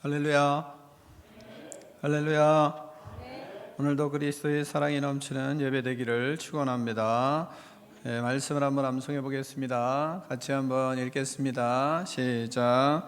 할렐루야. 할렐루야. 오늘도 그리스도의 사랑이 넘치는 예배되기를 축원합니다. 말씀을 한번 암송해 보겠습니다. 같이 한번 읽겠습니다. 시작.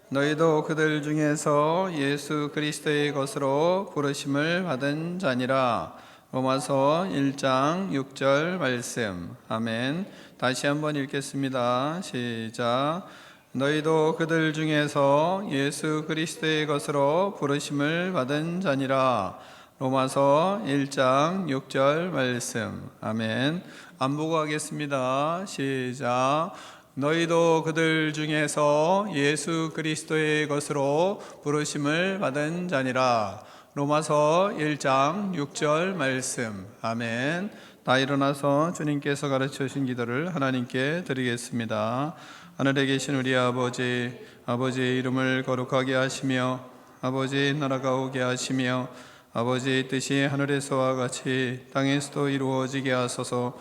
너희도 그들 중에서 예수 그리스도의 것으로 부르심을 받은 자니라. 로마서 1장 6절 말씀. 아멘. 다시 한번 읽겠습니다. 시작. 너희도 그들 중에서 예수 그리스도의 것으로 부르심을 받은 자니라. 로마서 1장 6절 말씀. 아멘. 안 보고 하겠습니다. 시작. 너희도 그들 중에서 예수 그리스도의 것으로 부르심을 받은 자니라. 로마서 1장 6절 말씀. 아멘. 다 일어나서 주님께서 가르쳐 주신 기도를 하나님께 드리겠습니다. 하늘에 계신 우리 아버지, 아버지의 이름을 거룩하게 하시며 아버지의 나라가 오게 하시며 아버지의 뜻이 하늘에서와 같이 땅에서도 이루어지게 하소서.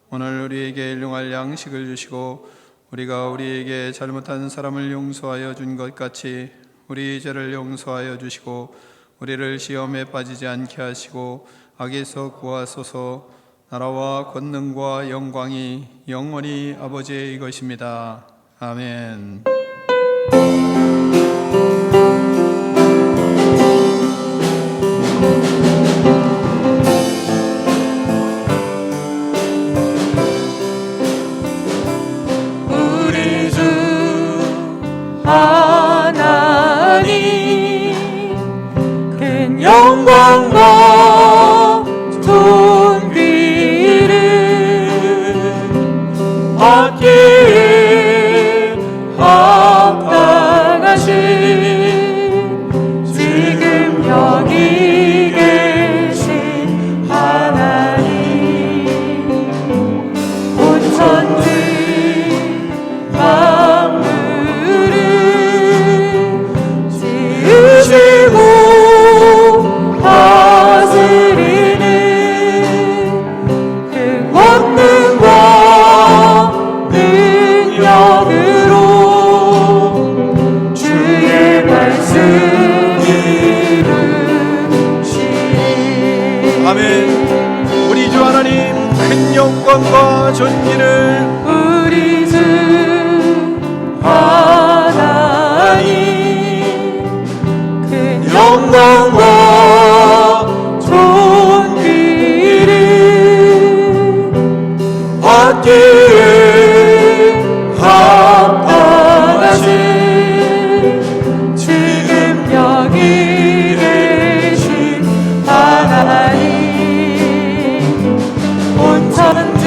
오늘 우리에게 일용할 양식을 주시고 우리가 우리에게 잘못한 사람을 용서하여 준 것 같이 우리 죄를 용서하여 주시고 우리를 시험에 빠지지 않게 하시고 악에서 구하소서. 나라와 권능과 영광이 영원히 아버지의 것입니다. 아멘. 우리 주 하나님 큰 영광과 존귀를 받기에 합당하신 지금 여기 계신 하나님, 온 천지 만물을 지으시고 다스리는 그 권능과 능력으로 주의 말씀 이루시니. 아멘. 우리 주 하나님 큰 영광과 존귀를 우리 주 하나님 큰 영광과 존귀를 받기에 합당하신 지금 여기 계신 하나님, 온 천지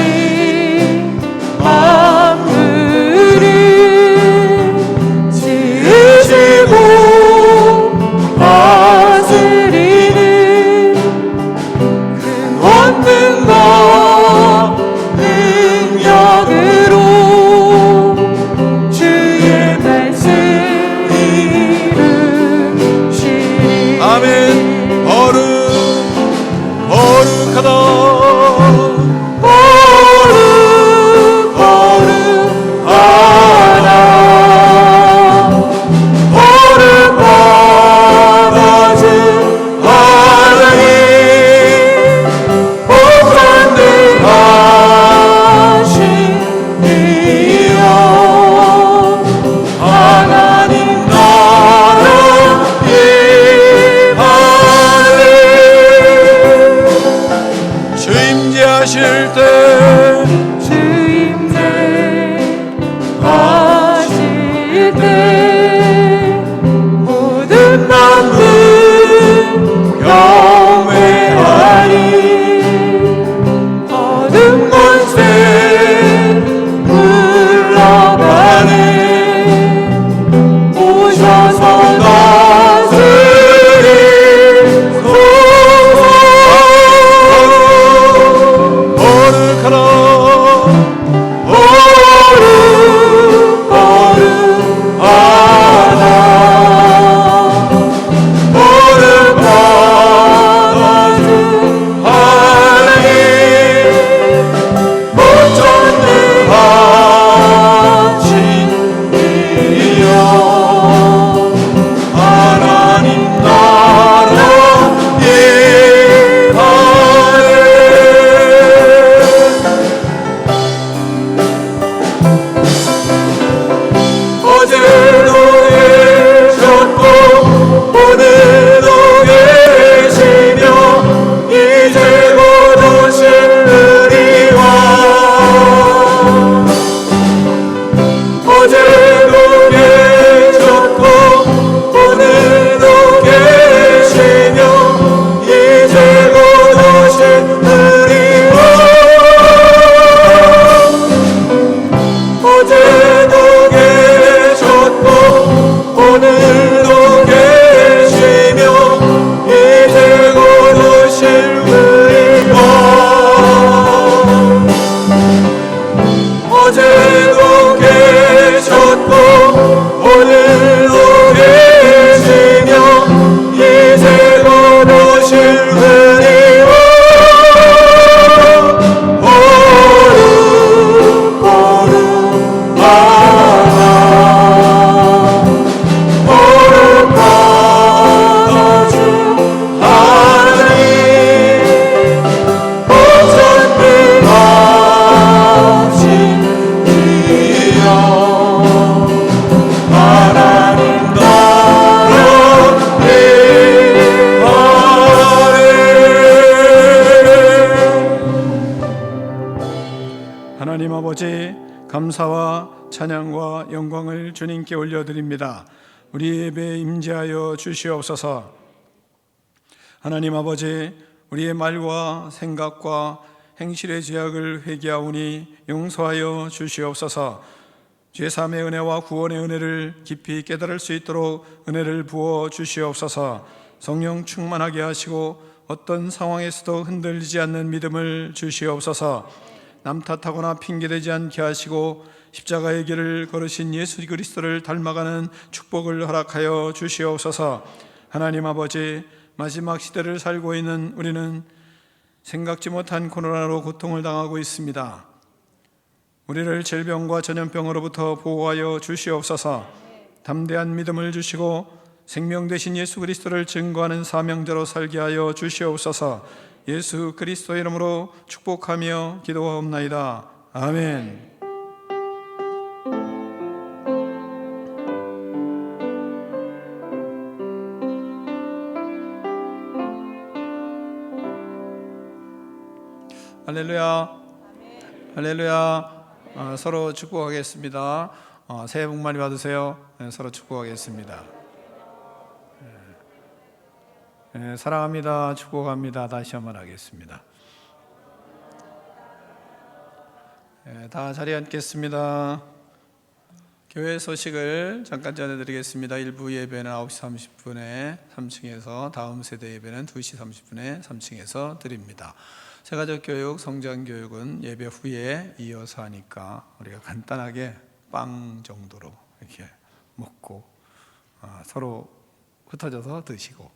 아버지, 감사와 찬양과 영광을 주님께 올려드립니다. 우리 예배에 임재하여 주시옵소서. 하나님 아버지, 우리의 말과 생각과 행실의 죄악을 회개하오니 용서하여 주시옵소서. 죄사함의 은혜와 구원의 은혜를 깊이 깨달을 수 있도록 은혜를 부어 주시옵소서. 성령 충만하게 하시고 어떤 상황에서도 흔들리지 않는 믿음을 주시옵소서. 남 탓하거나 핑계대지 않게 하시고 십자가의 길을 걸으신 예수 그리스도를 닮아가는 축복을 허락하여 주시옵소서. 하나님 아버지, 마지막 시대를 살고 있는 우리는 생각지 못한 코로나로 고통을 당하고 있습니다. 우리를 질병과 전염병으로부터 보호하여 주시옵소서. 담대한 믿음을 주시고 생명 되신 예수 그리스도를 증거하는 사명자로 살게 하여 주시옵소서. 예수 그리스도의 이름으로 축복하며 기도하옵나이다. 아멘. 할렐루야. 할렐루야. 서로 축복하겠습니다. 새해 복 많이 받으세요. 서로 축복하겠습니다. 사랑합니다. 축복합니다. 다시 한번 하겠습니다. 다 자리에 앉겠습니다. 교회 소식을 잠깐 전해드리겠습니다. 일부 예배는 9시 30분에 3층에서, 다음 세대 예배는 2시 30분에 3층에서 드립니다. 새가족 교육, 성장 교육은 예배 후에 이어서 하니까 우리가 간단하게 빵 정도로 이렇게 먹고 서로 흩어져서 드시고,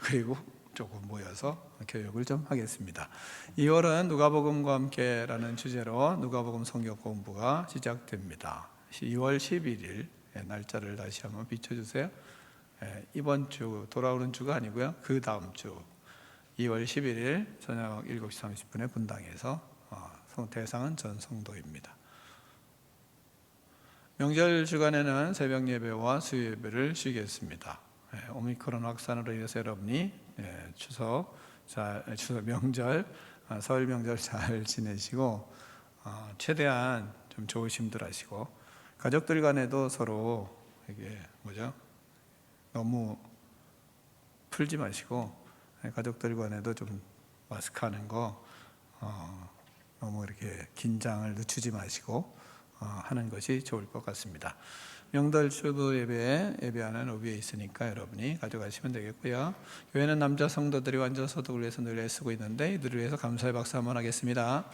그리고 조금 모여서 교육을 좀 하겠습니다. 2월은 누가복음과 함께라는 주제로 누가복음 성경 공부가 시작됩니다. 2월 11일 날짜를 다시 한번 비춰주세요. 이번 주 돌아오는 주가 아니고요, 그 다음 주 2월 11일 저녁 7시 30분에 분당에서 대상은 전 성도입니다. 명절 주간에는 새벽 예배와 수요 예배를 쉬겠습니다. 오미크론 확산으로 인해서 여러분이 추석 명절, 설 명절 잘 지내시고 최대한 좀 조심들 하시고, 가족들 간에도 서로 이게 너무 풀지 마시고, 가족들 간에도 좀 마스크 하는 거 너무 이렇게 긴장을 늦추지 마시고 하는 것이 좋을 것 같습니다. 명절 추도 예배에 예배하는 오비에 있으니까 여러분이 가져가시면 되겠고요. 교회는 남자 성도들이 완전 소득을 위해서 늘 애쓰고 있는데 이들을 위해서 감사의 박수 한번 하겠습니다.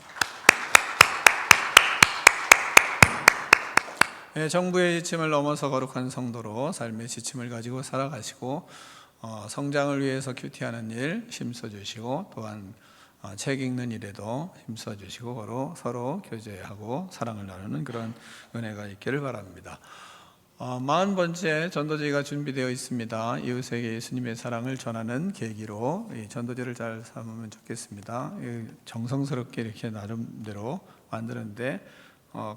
정부의 지침을 넘어서 거룩한 성도로 삶의 지침을 가지고 살아가시고 성장을 위해서 큐티하는 일 힘써주시고, 또한 책 읽는 일에도 힘써주시고 서로 교제하고 사랑을 나누는 그런 은혜가 있기를 바랍니다. 40번째 전도제가 준비되어 있습니다. 이웃에게 예수님의 사랑을 전하는 계기로 이 전도제를 잘 삼으면 좋겠습니다. 정성스럽게 이렇게 나름대로 만드는데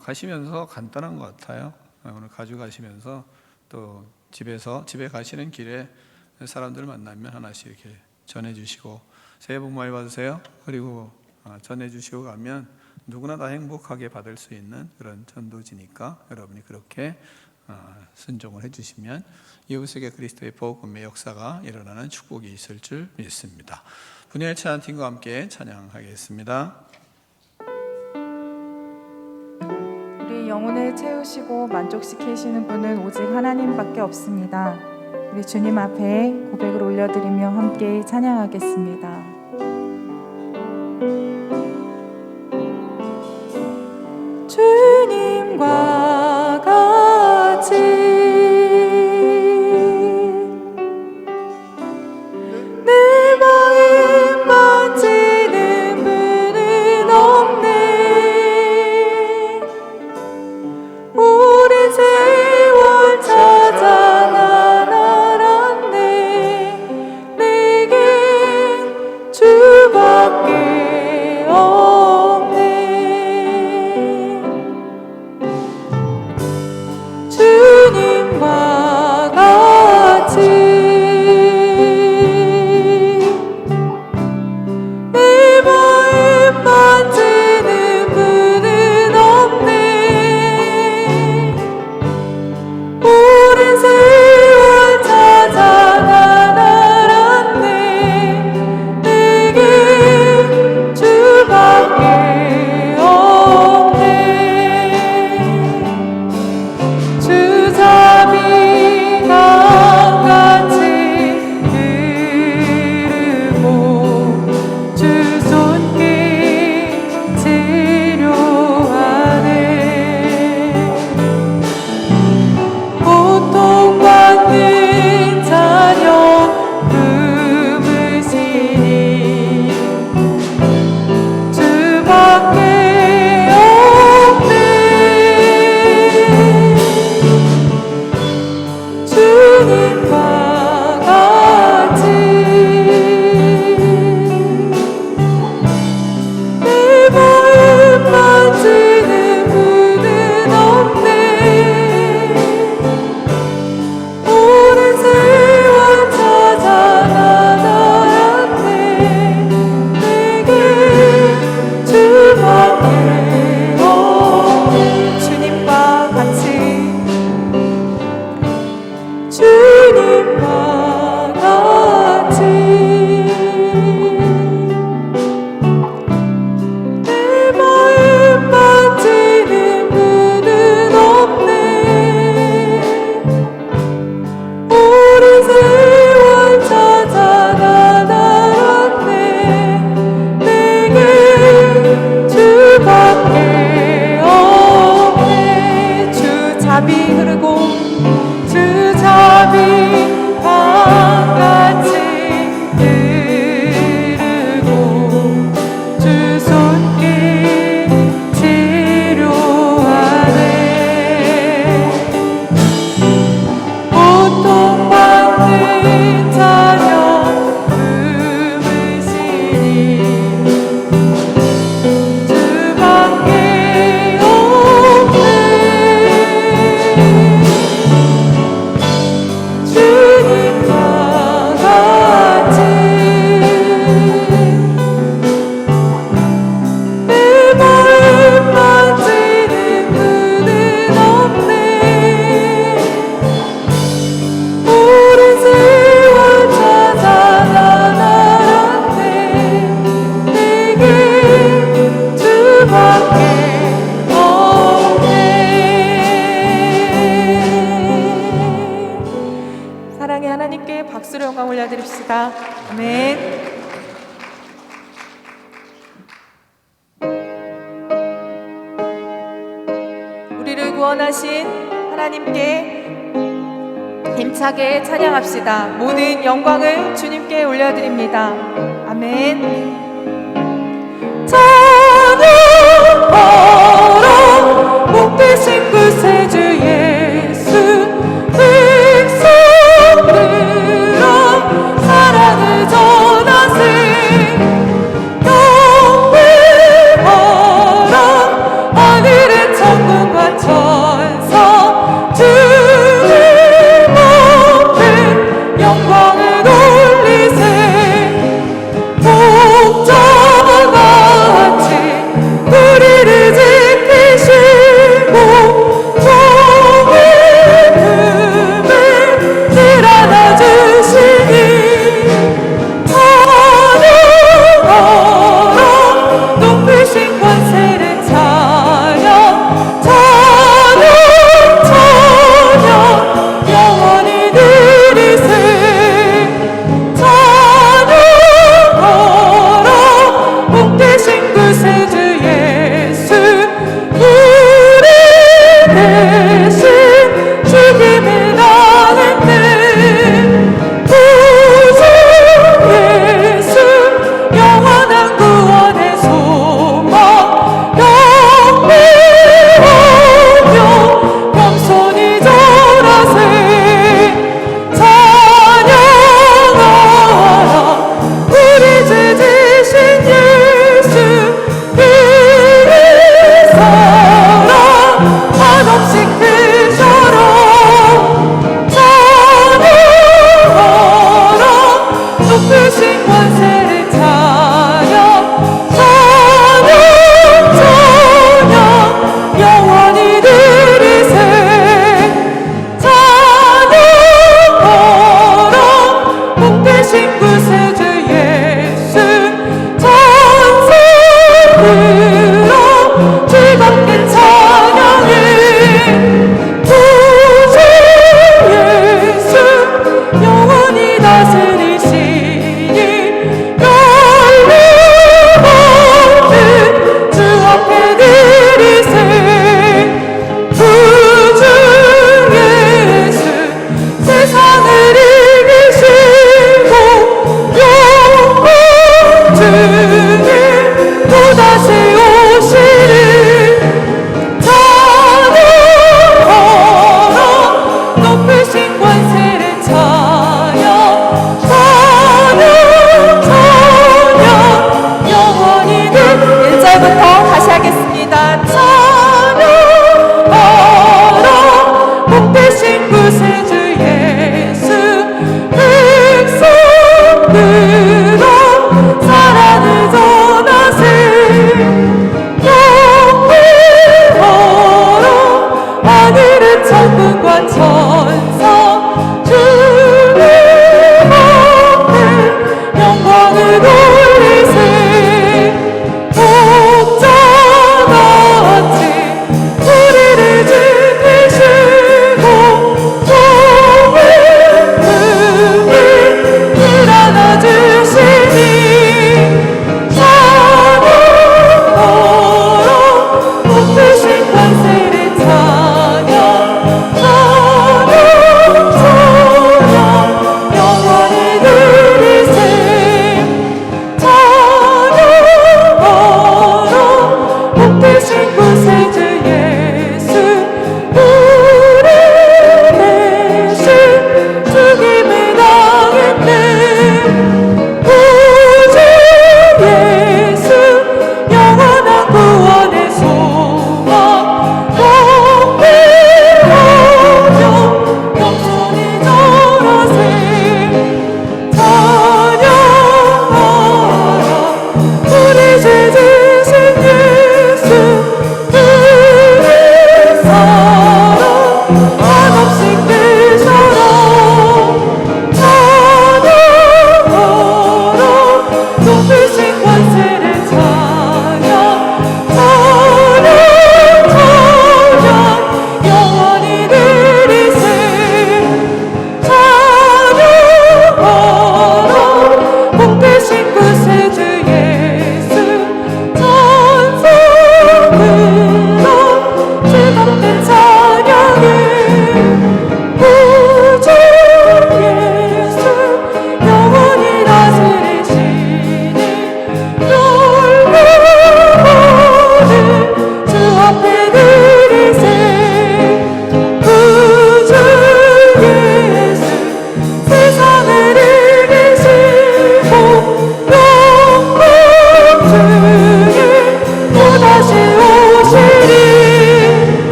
가시면서 간단한 것 같아요. 오늘 가져가시면서 또 집에 가시는 길에 사람들 만나면 하나씩 이렇게 전해주시고, 새해 복 많이 받으세요. 그리고 전해주시고 가면 누구나 다 행복하게 받을 수 있는 그런 전도지니까 여러분이 그렇게 순종을 해주시면 이웃에게 그리스도의 복음의 역사가 일어나는 축복이 있을 줄 믿습니다. 분야의 찬양팀과 함께 찬양하겠습니다. 우리 영혼을 채우시고 만족시키시는 분은 오직 하나님밖에 없습니다. 우리 주님 앞에 고백을 올려드리며 함께 찬양하겠습니다. 주님과 같이 내 마음 만지는 분은 없네. 오랜 세월 찾아 난 알았네. 내겐 박수로 영광 올려드립시다. 아멘. 우리를 구원하신 하나님께 힘차게 찬양합시다. 모든 영광을 주님께 올려드립니다. 아멘. 찬양하라 복 대신 구세주 예수 백성들아 사랑을 전하세 경배하라 하늘의 천군과 천사 주님 앞에 영광을 돌리세 복자같이 우리를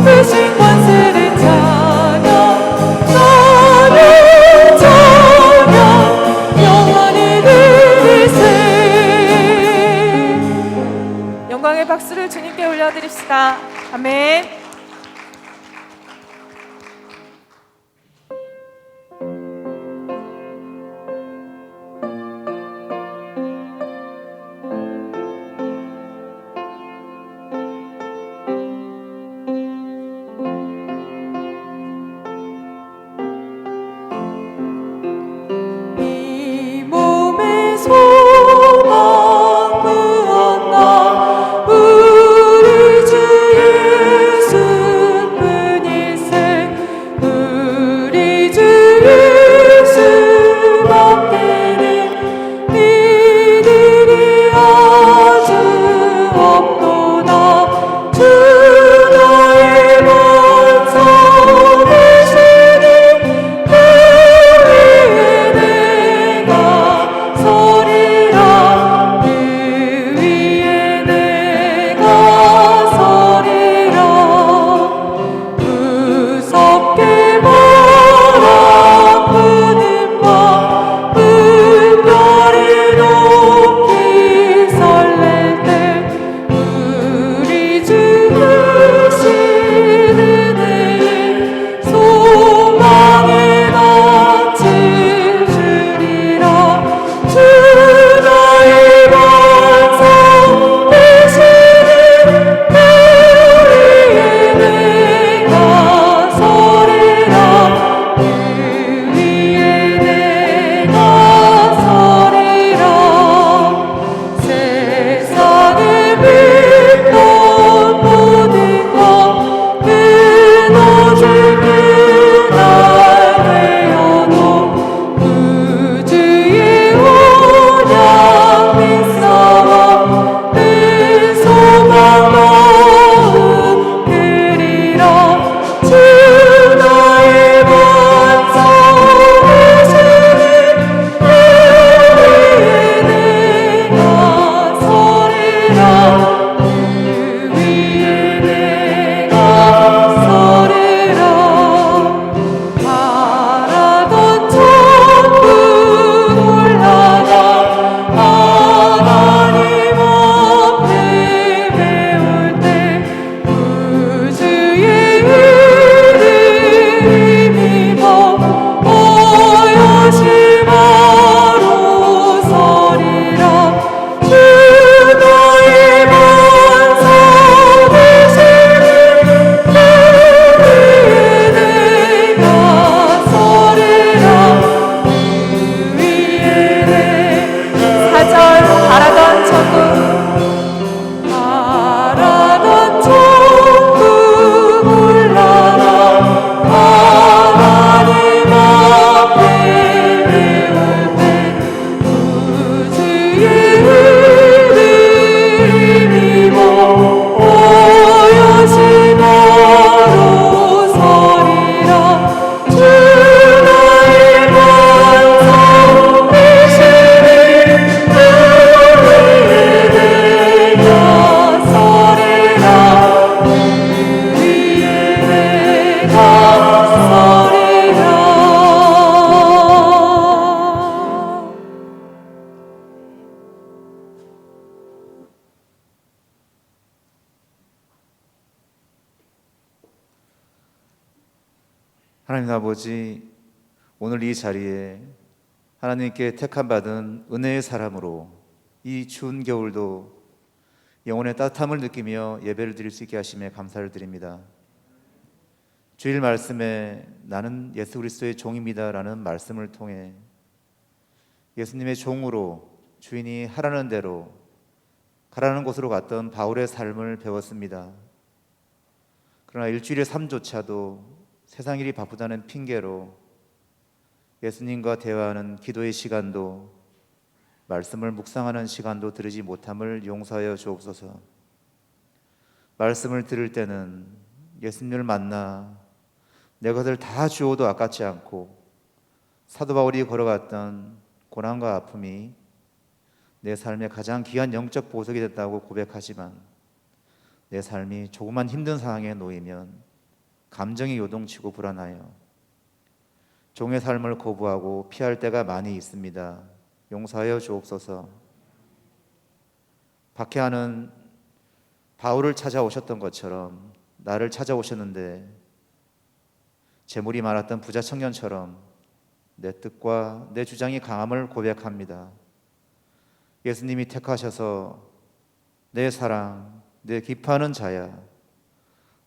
크신 권세를 찬양 너를 찬양 영원히 드리세. 영광의 박수를 주님께 올려드립시다. 아멘. 이 몸의 소망 구원나 우리 주 예수뿐일세. 우리 주 예수밖에는 이들이 아주 없도다. 주 나의 반석 되시니 그 위에 내가 서리라. 그 위에 내가 서리라. 무섭게 바라보는 밤 불별이 높이 설렐 때 우리 주 크신 은혜에 소망의 낯을 주리라. 주 나의 반석 되시니 그 위에 내가 서리라. 그 위에 내가 서리라. 세상을 믿던 모든 것 끊어질 그날 되어도 구주의 언약 믿사와 내 소망 마음 그리라. 주 나의 반석 되시니 그 위에 내가 서리라. 그 위에 내가 서리라. 바라던 천국 올라가 하나님 앞에 배울 때 구주의 이름 힘입어 오여심하러 서리라. 주 나의 반석 되시니 그 위에 내가 서리라. 그 위에 내가 4절 바라던 천국 바라던 천국 올라가 하나님 앞에 배울 때 구주의 이름 힘입어 오여심하러 서리라. 주 나의 반석 되시니 그 위에 내가 서리라. 그 위에 내가 서리라. 하나님 아버지, 오늘 이 자리에 하나님께 택함받은 은혜의 사람으로 이 추운 겨울도 영혼의 따뜻함을 느끼며 예배를 드릴 수 있게 하심에 감사를 드립니다. 주일 말씀에 나는 예수 그리스도의 종입니다 라는 말씀을 통해 예수님의 종으로 주인이 하라는 대로 가라는 곳으로 갔던 바울의 삶을 배웠습니다. 그러나 일주일에 삶조차도 세상 일이 바쁘다는 핑계로 예수님과 대화하는 기도의 시간도 말씀을 묵상하는 시간도 들으지 못함을 용서하여 주옵소서. 말씀을 들을 때는 예수님을 만나 내 것을 다 주어도 아깝지 않고 사도 바울이 걸어갔던 고난과 아픔이 내 삶의 가장 귀한 영적 보석이 됐다고 고백하지만 내 삶이 조그만 힘든 상황에 놓이면 감정이 요동치고 불안하여 종의 삶을 거부하고 피할 때가 많이 있습니다. 용서하여 주옵소서. 박해하는 바울을 찾아오셨던 것처럼 나를 찾아오셨는데 재물이 많았던 부자 청년처럼 내 뜻과 내 주장이 강함을 고백합니다. 예수님이 택하셔서 내 사랑, 내 기뻐하는 자야,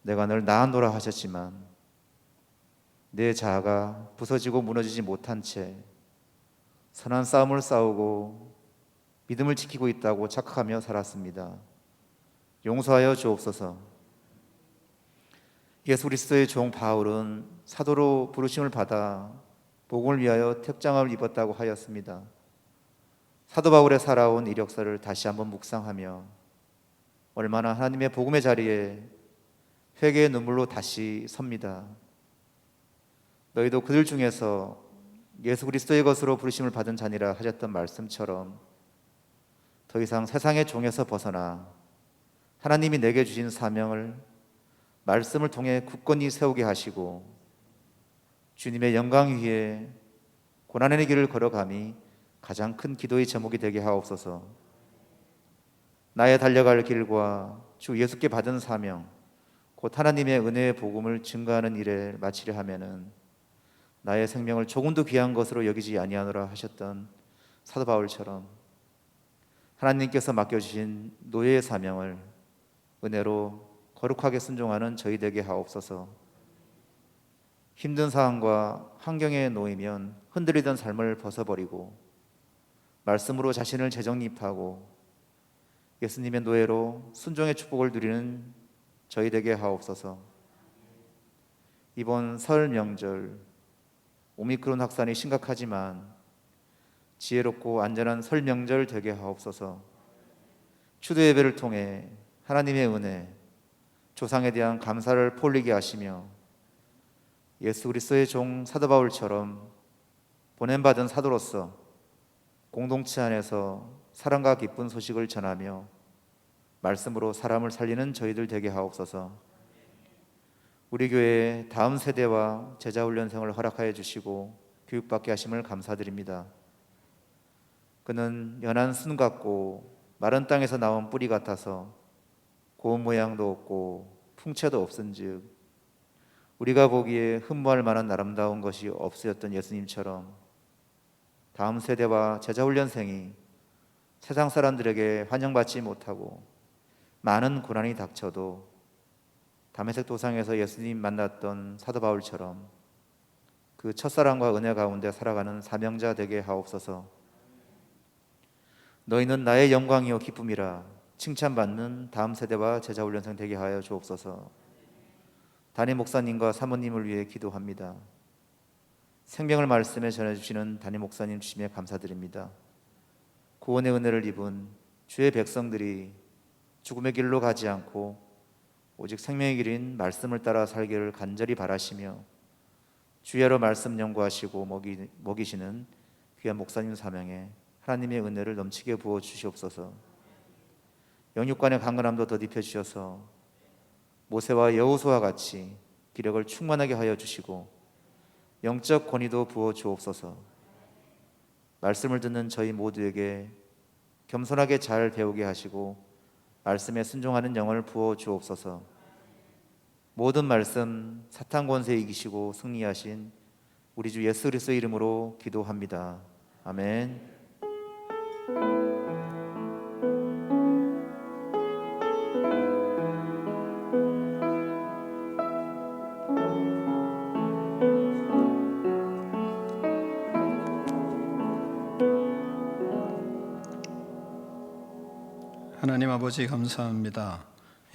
내가 널 낳아노라 하셨지만 내 자아가 부서지고 무너지지 못한 채 선한 싸움을 싸우고 믿음을 지키고 있다고 착각하며 살았습니다. 용서하여 주옵소서. 예수 그리스도의 종 바울은 사도로 부르심을 받아 복음을 위하여 택장을 입었다고 하였습니다. 사도 바울의 살아온 이력서를 다시 한번 묵상하며 얼마나 하나님의 복음의 자리에 회개의 눈물로 다시 섭니다. 너희도 그들 중에서 예수 그리스도의 것으로 부르심을 받은 자니라 하셨던 말씀처럼 더 이상 세상의 종에서 벗어나 하나님이 내게 주신 사명을 말씀을 통해 굳건히 세우게 하시고 주님의 영광 위에 고난의 길을 걸어감이 가장 큰 기도의 제목이 되게 하옵소서. 나의 달려갈 길과 주 예수께 받은 사명, 곧 하나님의 은혜의 복음을 증거하는 일에 마치려 하면은 나의 생명을 조금도 귀한 것으로 여기지 아니하노라 하셨던 사도 바울처럼 하나님께서 맡겨주신 노예의 사명을 은혜로 거룩하게 순종하는 저희 되게 하옵소서. 힘든 상황과 환경에 놓이면 흔들리던 삶을 벗어버리고 말씀으로 자신을 재정립하고 예수님의 노예로 순종의 축복을 누리는 저희 되게 하옵소서. 이번 설 명절 오미크론 확산이 심각하지만 지혜롭고 안전한 설 명절 되게 하옵소서. 추도 예배를 통해 하나님의 은혜, 조상에 대한 감사를 폴리게 하시며 예수 그리스도의 종 사도 바울처럼 보냄받은 사도로서 공동체 안에서 사랑과 기쁜 소식을 전하며 말씀으로 사람을 살리는 저희들 되게 하옵소서. 우리 교회의 다음 세대와 제자훈련생을 허락하여 주시고 교육받게 하심을 감사드립니다. 그는 연한 순 같고 마른 땅에서 나온 뿌리 같아서 고운 모양도 없고 풍채도 없은즉 우리가 보기에 흠모할 만한 아름다운 것이 없으셨던 예수님처럼 다음 세대와 제자훈련생이 세상 사람들에게 환영받지 못하고 많은 고난이 닥쳐도 다메섹 도상에서 예수님 만났던 사도 바울처럼 그 첫사랑과 은혜 가운데 살아가는 사명자 되게 하옵소서. 너희는 나의 영광이요 기쁨이라 칭찬받는 다음 세대와 제자훈련생 되게 하여 주옵소서. 담임 목사님과 사모님을 위해 기도합니다. 생명을 말씀에 전해주시는 담임 목사님 주심에 감사드립니다. 구원의 은혜를 입은 주의 백성들이 죽음의 길로 가지 않고 오직 생명의 길인 말씀을 따라 살기를 간절히 바라시며 주야로 말씀 연구하시고 먹이시는 귀한 목사님 사명에 하나님의 은혜를 넘치게 부어 주시옵소서. 영육간의 강건함도 더딥혀 주셔서 모세와 여호수아와 같이 기력을 충만하게 하여 주시고 영적 권위도 부어 주옵소서. 말씀을 듣는 저희 모두에게 겸손하게 잘 배우게 하시고 말씀에 순종하는 영을 부어 주옵소서. 모든 말씀 사탄 권세 이기시고 승리하신 우리 주 예수 그리스도의 이름으로 기도합니다. 아멘. 하나님 아버지 감사합니다.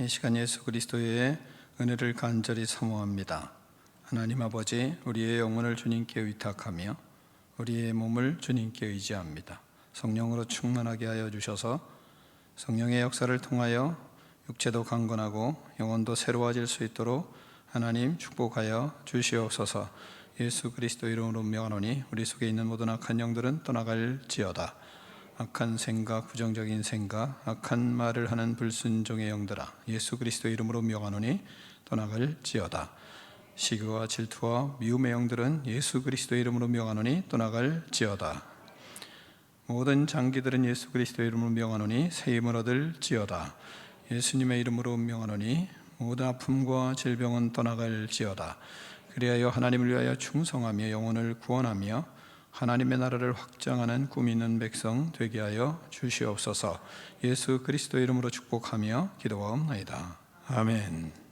이 시간 예수 그리스도의 은혜를 간절히 사모합니다. 하나님 아버지, 우리의 영혼을 주님께 위탁하며 우리의 몸을 주님께 의지합니다. 성령으로 충만하게 하여 주셔서 성령의 역사를 통하여 육체도 강건하고 영혼도 새로워질 수 있도록 하나님 축복하여 주시옵소서. 예수 그리스도 이름으로 명하노니 우리 속에 있는 모든 악한 영들은 떠나갈지어다. 악한 생각, 부정적인 생각, 악한 말을 하는 불순종의 영들아, 예수 그리스도 이름으로 명하노니 떠나갈지어다. 시기와 질투와 미움의 영들은 예수 그리스도의 이름으로 명하노니 떠나갈지어다. 모든 장기들은 예수 그리스도의 이름으로 명하노니 새 힘을 얻을지어다. 예수님의 이름으로 명하노니 모든 아픔과 질병은 떠나갈지어다. 그리하여 하나님을 위하여 충성하며 영혼을 구원하며 하나님의 나라를 확장하는 꿈 있는 백성 되게 하여 주시옵소서. 예수 그리스도의 이름으로 축복하며 기도하옵나이다. 아멘.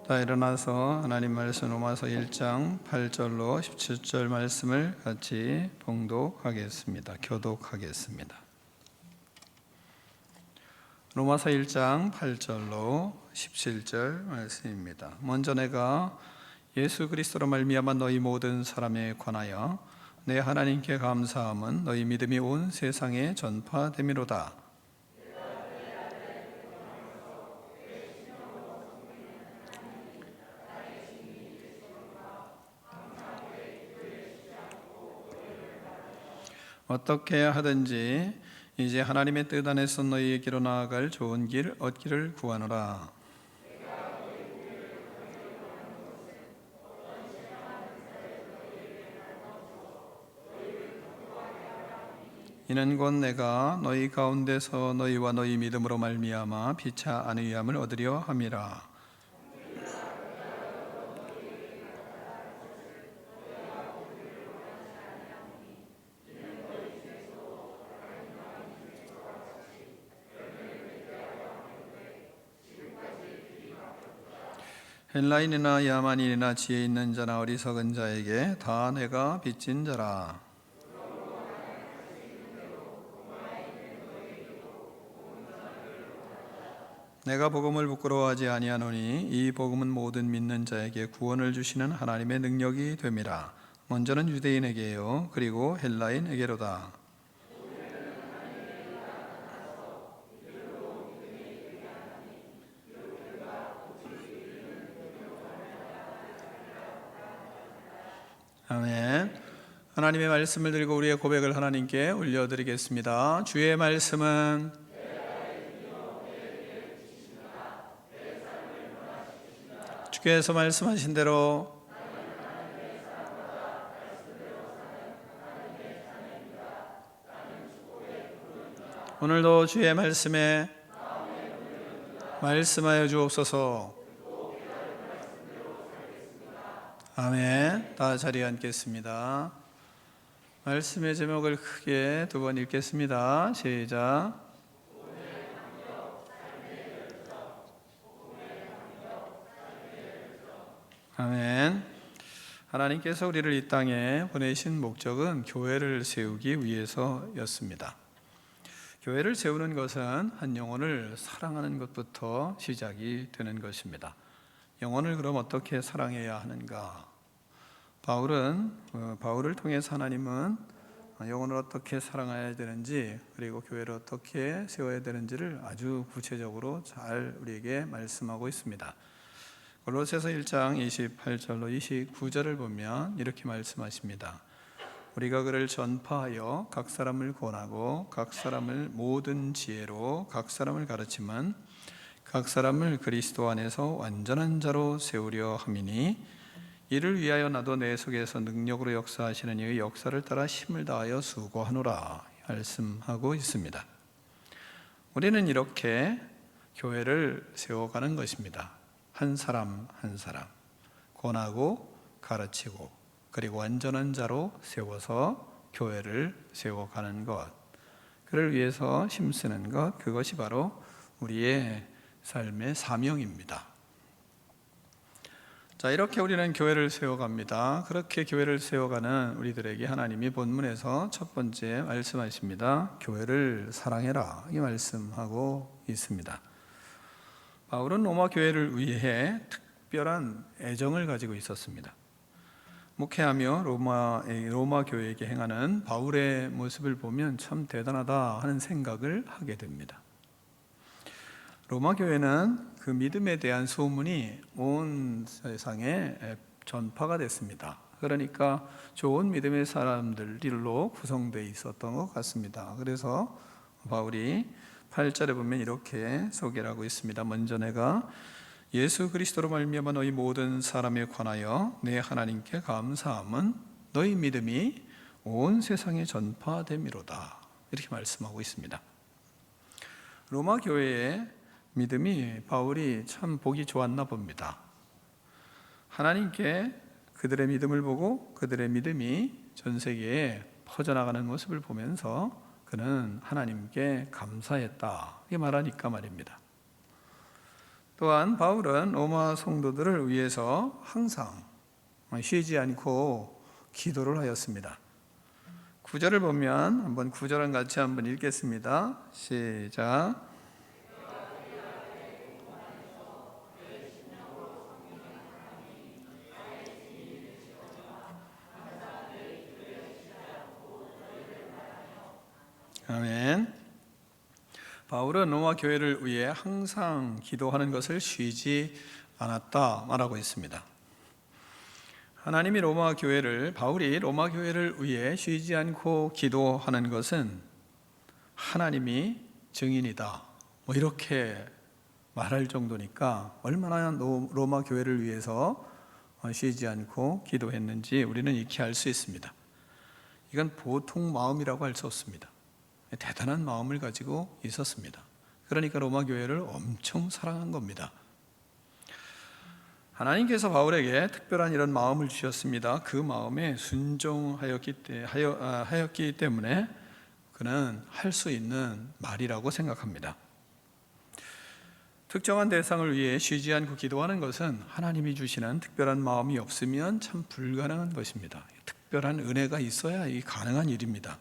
자, 일어나서 하나님 말씀 로마서 1장 8절로 17절 말씀을 같이 봉독하겠습니다. 교독하겠습니다. 로마서 1장 8절로 17절 말씀입니다. 먼저 내가 예수 그리스도로 말미암아 너희 모든 사람에 관하여 내 하나님께 감사함은 너희 믿음이 온 세상에 전파됨이로다. 어떻게 하든지 이제 하나님의 뜻 안에서 너희에게로 나아갈 좋은 길 얻기를 구하노라. 이는 곧 내가 너희 가운데서 너희와 너희 믿음으로 말미암아 피차 안위함을 얻으려 함이라. 헬라인이나 야만인이나 지혜 있는 자나 어리석은 자에게 다 내가 빚진 자라. 내가 복음을 부끄러워하지 아니하노니 이 복음은 모든 믿는 자에게 구원을 주시는 하나님의 능력이 됨이라. 먼저는 유대인에게요 그리고 헬라인에게로다. 아멘. 하나님의 말씀을 들고 우리의 고백을 하나님께 올려드리겠습니다. 주의 말씀은 주께서 말씀하신 대로 오늘도 주의 말씀에 말씀하여 주옵소서. 아멘. 다 자리에 앉겠습니다. 말씀의 제목을 크게 두 번 읽겠습니다. 시작. 아멘. 하나님께서 우리를 이 땅에 보내신 목적은 교회를 세우기 위해서였습니다. 교회를 세우는 것은 한 영혼을 사랑하는 것부터 시작이 되는 것입니다. 영혼을 그럼 어떻게 사랑해야 하는가? 바울을 통해서 하나님은 영혼을 어떻게 사랑해야 되는지 그리고 교회를 어떻게 세워야 되는지를 아주 구체적으로 잘 우리에게 말씀하고 있습니다. 골로새서 1장 28절로 29절을 보면 이렇게 말씀하십니다. 우리가 그를 전파하여 각 사람을 권하고 각 사람을 모든 지혜로 각 사람을 가르치면 각 사람을 그리스도 안에서 완전한 자로 세우려 함이니 이를 위하여 나도 내 속에서 능력으로 역사하시는 이의 역사를 따라 힘을 다하여 수고하노라 말씀하고 있습니다. 우리는 이렇게 교회를 세워가는 것입니다. 한 사람 한 사람 권하고 가르치고 그리고 완전한 자로 세워서 교회를 세워가는 것, 그를 위해서 힘쓰는 것, 그것이 바로 우리의 삶의 사명입니다. 자, 이렇게 우리는 교회를 세워갑니다. 그렇게 교회를 세워가는 우리들에게 하나님이 본문에서 첫 번째 말씀하십니다. 교회를 사랑해라 이 말씀하고 있습니다. 바울은 로마 교회를 위해 특별한 애정을 가지고 있었습니다. 목회하며 로마 교회에게 행하는 바울의 모습을 보면 참 대단하다 하는 생각을 하게 됩니다. 로마 교회는 그 믿음에 대한 소문이 온 세상에 전파가 됐습니다. 그러니까 좋은 믿음의 사람들로 구성되어 있었던 것 같습니다. 그래서 바울이 8절에 보면 이렇게 소개를 하고 있습니다. 먼저 내가 예수 그리스도로 말미암아 너희 모든 사람에 관하여 내 하나님께 감사함은 너희 믿음이 온 세상에 전파됨이로다. 이렇게 말씀하고 있습니다. 로마 교회의 믿음이 바울이 참 보기 좋았나 봅니다. 하나님께 그들의 믿음을 보고 그들의 믿음이 전 세계에 퍼져나가는 모습을 보면서 그는 하나님께 감사했다. 이렇게 말하니까 말입니다. 또한 바울은 로마 성도들을 위해서 항상 쉬지 않고 기도를 하였습니다. 9절을 보면 한번 9절은 같이 한번 읽겠습니다. 시작. 아멘. 바울은 로마 교회를 위해 항상 기도하는 것을 쉬지 않았다 말하고 있습니다. 하나님이 바울이 로마 교회를 위해 쉬지 않고 기도하는 것은 하나님이 증인이다. 이렇게 말할 정도니까 얼마나 로마 교회를 위해서 쉬지 않고 기도했는지 우리는 익히 알 수 있습니다. 이건 보통 마음이라고 할 수 없습니다. 대단한 마음을 가지고 있었습니다. 그러니까 로마 교회를 엄청 사랑한 겁니다. 하나님께서 바울에게 특별한 이런 마음을 주셨습니다. 그 마음에 순종하였기 때문에 그는 할 수 있는 말이라고 생각합니다. 특정한 대상을 위해 쉬지 않고 기도하는 것은 하나님이 주시는 특별한 마음이 없으면 참 불가능한 것입니다. 특별한 은혜가 있어야 이 가능한 일입니다.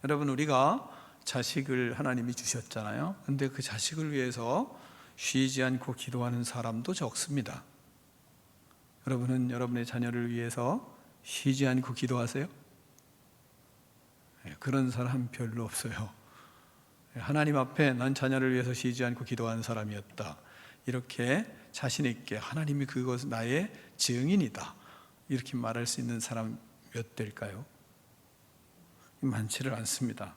여러분, 우리가 자식을 하나님이 주셨잖아요. 근데 그 자식을 위해서 쉬지 않고 기도하는 사람도 적습니다. 여러분은 여러분의 자녀를 위해서 쉬지 않고 기도하세요? 그런 사람 별로 없어요. 하나님 앞에 난 자녀를 위해서 쉬지 않고 기도하는 사람이었다. 이렇게 자신 있게 하나님이 그것은 나의 증인이다. 이렇게 말할 수 있는 사람 몇 대일까요? 많지를 않습니다.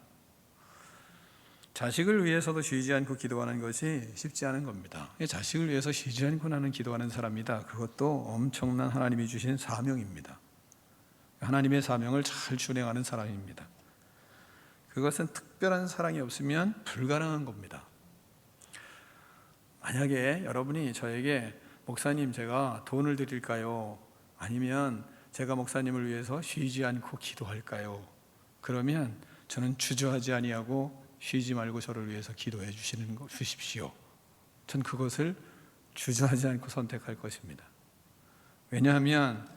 자식을 위해서도 쉬지 않고 기도하는 것이 쉽지 않은 겁니다. 자식을 위해서 쉬지 않고 나는 기도하는 사람이다. 그것도 엄청난 하나님이 주신 사명입니다. 하나님의 사명을 잘 준행하는 사람입니다. 그것은 특별한 사랑이 없으면 불가능한 겁니다. 만약에 여러분이 저에게 목사님 제가 돈을 드릴까요? 아니면 제가 목사님을 위해서 쉬지 않고 기도할까요? 그러면 저는 주저하지 아니하고 쉬지 말고 저를 위해서 기도해 주십시오. 전 그것을 주저하지 않고 선택할 것입니다. 왜냐하면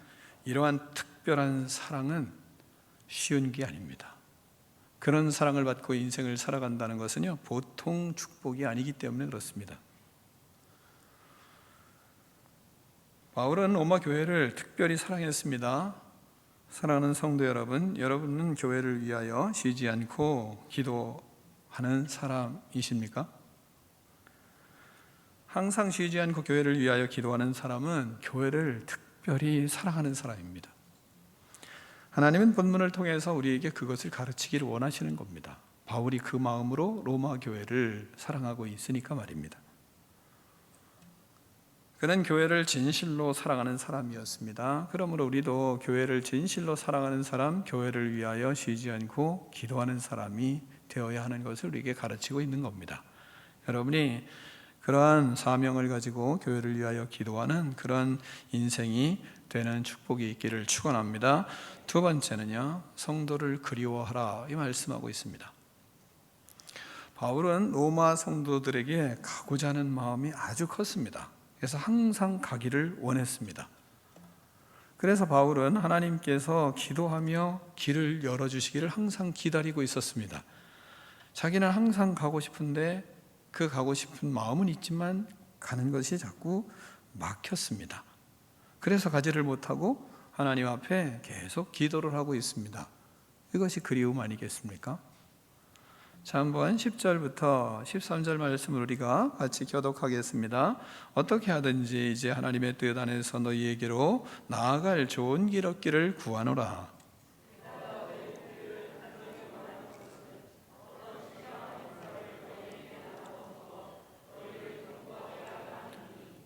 이러한 특별한 사랑은 쉬운 게 아닙니다. 그런 사랑을 받고 인생을 살아간다는 것은요, 보통 축복이 아니기 때문에 그렇습니다. 바울은 로마 교회를 특별히 사랑했습니다. 사랑하는 성도 여러분, 여러분은 교회를 위하여 쉬지 않고 기도하는 사람이십니까? 항상 쉬지 않고 교회를 위하여 기도하는 사람은 교회를 특별히 사랑하는 사람입니다. 하나님은 본문을 통해서 우리에게 그것을 가르치기를 원하시는 겁니다. 바울이 그 마음으로 로마 교회를 사랑하고 있으니까 말입니다. 그는 교회를 진실로 사랑하는 사람이었습니다. 그러므로 우리도 교회를 진실로 사랑하는 사람, 교회를 위하여 쉬지 않고 기도하는 사람이 되어야 하는 것을 우리에게 가르치고 있는 겁니다. 여러분이 그러한 사명을 가지고 교회를 위하여 기도하는 그런 인생이 되는 축복이 있기를 축원합니다. 두 번째는요, 성도를 그리워하라 이 말씀하고 있습니다. 바울은 로마 성도들에게 가고자 하는 마음이 아주 컸습니다. 그래서 항상 가기를 원했습니다. 그래서 바울은 하나님께서 기도하며 길을 열어주시기를 항상 기다리고 있었습니다. 자기는 항상 가고 싶은데 그 가고 싶은 마음은 있지만 가는 것이 자꾸 막혔습니다. 그래서 가지를 못하고 하나님 앞에 계속 기도를 하고 있습니다. 이것이 그리움 아니겠습니까? 자, 한번 10절부터 13절 말씀을 우리가 같이 교독하겠습니다. 어떻게 하든지 이제 하나님의 뜻 안에서 너희에게로 나아갈 좋은 길 얻기를 구하노라.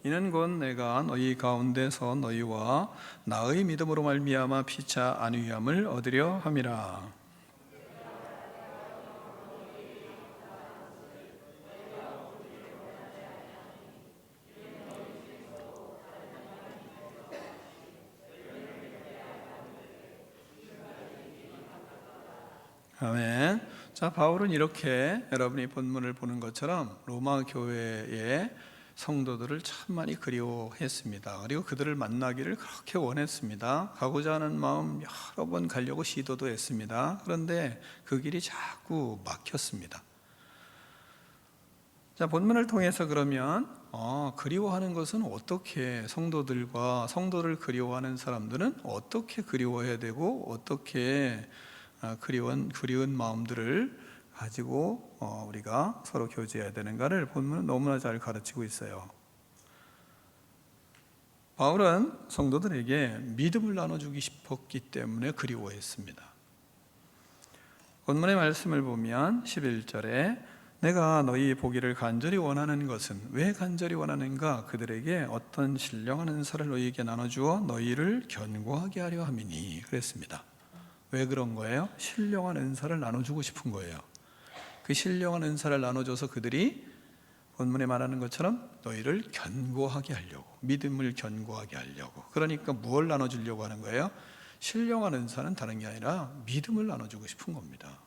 이는 곧 내가 너희 가운데서 너희와 나의 믿음으로 말미암아 피차 안위함을 얻으려 함이라. 아멘. 자, 바울은 이렇게 여러분이 본문을 보는 것처럼 로마 교회의 성도들을 참 많이 그리워했습니다. 그리고 그들을 만나기를 그렇게 원했습니다. 가고자 하는 마음 여러 번 가려고 시도도 했습니다. 그런데 그 길이 자꾸 막혔습니다. 자, 본문을 통해서 그러면 그리워하는 것은 어떻게, 성도를 그리워하는 사람들은 어떻게 그리워해야 되고 어떻게 그리운 마음들을 가지고 우리가 서로 교제해야 되는가를 본문은 너무나 잘 가르치고 있어요. 바울은 성도들에게 믿음을 나눠주기 싶었기 때문에 그리워했습니다. 본문의 말씀을 보면 11절에 내가 너희 보기를 간절히 원하는 것은, 왜 간절히 원하는가? 그들에게 어떤 신령한 은사를 너희에게 나눠주어 너희를 견고하게 하려 함이니 그랬습니다. 왜 그런 거예요? 신령한 은사를 나눠주고 싶은 거예요. 그 신령한 은사를 나눠줘서 그들이 본문에 말하는 것처럼 너희를 견고하게 하려고, 믿음을 견고하게 하려고. 그러니까 무엇을 나눠주려고 하는 거예요? 신령한 은사는 다른 게 아니라 믿음을 나눠주고 싶은 겁니다.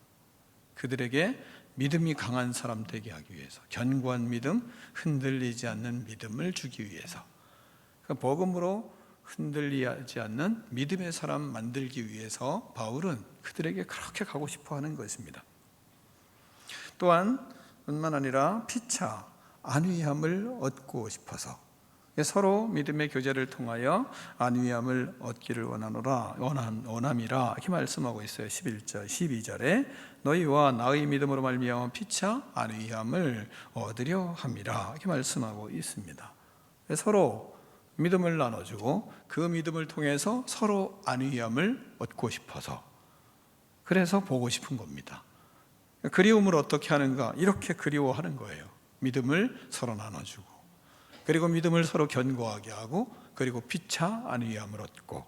그들에게 믿음이 강한 사람 되게 하기 위해서, 견고한 믿음, 흔들리지 않는 믿음을 주기 위해서, 그러니까 복음으로 흔들리지 않는 믿음의 사람 만들기 위해서 바울은 그들에게 그렇게 가고 싶어 하는 것입니다. 또한 뿐만 아니라 피차 안위함을 얻고 싶어서, 서로 믿음의 교제를 통하여 안위함을 얻기를 원함이라 이렇게 말씀하고 있어요. 11절, 12절에 너희와 나의 믿음으로 말미암아 피차 안위함을 얻으려 함이라 이렇게 말씀하고 있습니다. 서로 믿음을 나눠주고 그 믿음을 통해서 서로 안위함을 얻고 싶어서, 그래서 보고 싶은 겁니다. 그리움을 어떻게 하는가? 이렇게 그리워하는 거예요. 믿음을 서로 나눠주고, 그리고 믿음을 서로 견고하게 하고, 그리고 피차 안위함을 얻고.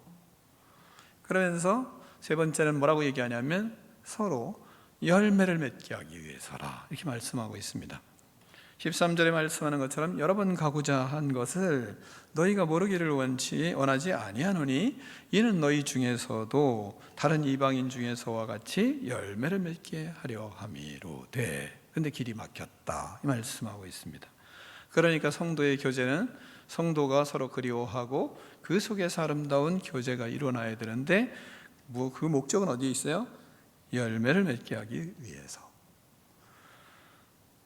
그러면서 세 번째는 뭐라고 얘기하냐면 서로 열매를 맺게 하기 위해서라 이렇게 말씀하고 있습니다. 13절에 말씀하는 것처럼 여러 번 가고자 한 것을 너희가 모르기를 원하지 아니하노니 이는 너희 중에서도 다른 이방인 중에서와 같이 열매를 맺게 하려 함이로되. 근데 길이 막혔다 이 말씀하고 있습니다. 그러니까 성도의 교제는 성도가 서로 그리워하고 그 속에서 아름다운 교제가 일어나야 되는데 그 목적은 어디에 있어요? 열매를 맺게 하기 위해서.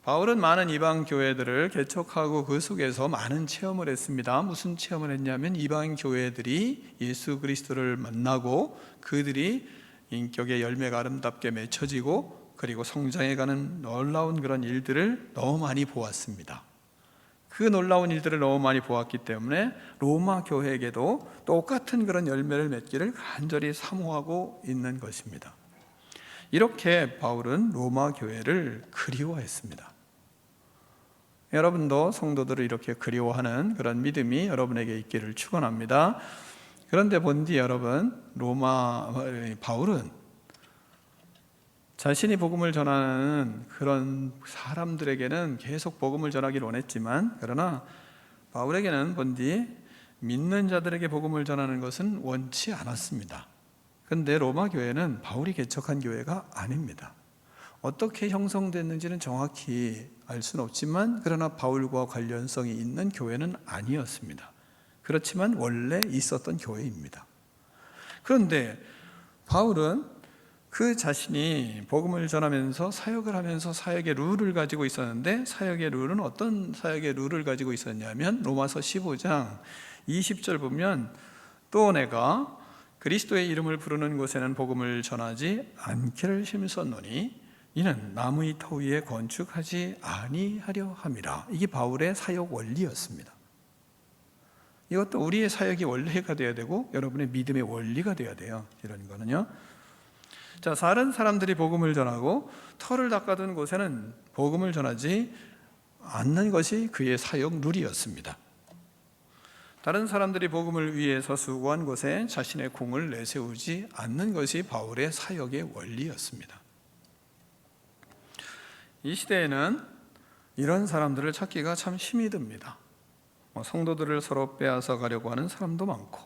바울은 많은 이방 교회들을 개척하고 그 속에서 많은 체험을 했습니다. 무슨 체험을 했냐면 이방 교회들이 예수 그리스도를 만나고 그들이 인격의 열매가 아름답게 맺혀지고 그리고 성장해가는 놀라운 그런 일들을 너무 많이 보았습니다. 그 놀라운 일들을 너무 많이 보았기 때문에 로마 교회에게도 똑같은 그런 열매를 맺기를 간절히 사모하고 있는 것입니다. 이렇게 바울은 로마 교회를 그리워했습니다. 여러분도 성도들을 이렇게 그리워하는 그런 믿음이 여러분에게 있기를 축원합니다. 그런데 본디 여러분, 바울은 자신이 복음을 전하는 그런 사람들에게는 계속 복음을 전하기를 원했지만, 그러나 바울에게는 본디 믿는 자들에게 복음을 전하는 것은 원치 않았습니다. 그런데 로마 교회는 바울이 개척한 교회가 아닙니다. 어떻게 형성됐는지는 정확히 알 수는 없지만 그러나 바울과 관련성이 있는 교회는 아니었습니다. 그렇지만 원래 있었던 교회입니다. 그런데 바울은 그 자신이 복음을 전하면서 사역을 하면서 사역의 룰을 가지고 있었는데, 사역의 룰은 어떤 사역의 룰을 가지고 있었냐면 로마서 15장 20절 보면 또 내가 그리스도의 이름을 부르는 곳에는 복음을 전하지 않기를 힘썼노니 이는 나무의 터 위에 건축하지 아니하려 함이라. 이게 바울의 사역 원리였습니다. 이것도 우리의 사역이 원리가 되어야 되고 여러분의 믿음의 원리가 되어야 돼요. 이런 거는요. 자, 다른 사람들이 복음을 전하고 터를 닦아둔 곳에는 복음을 전하지 않는 것이 그의 사역 룰이었습니다. 다른 사람들이 복음을 위해서 수고한 곳에 자신의 공을 내세우지 않는 것이 바울의 사역의 원리였습니다. 이 시대에는 이런 사람들을 찾기가 참 힘이 듭니다. 성도들을 서로 빼앗아 가려고 하는 사람도 많고,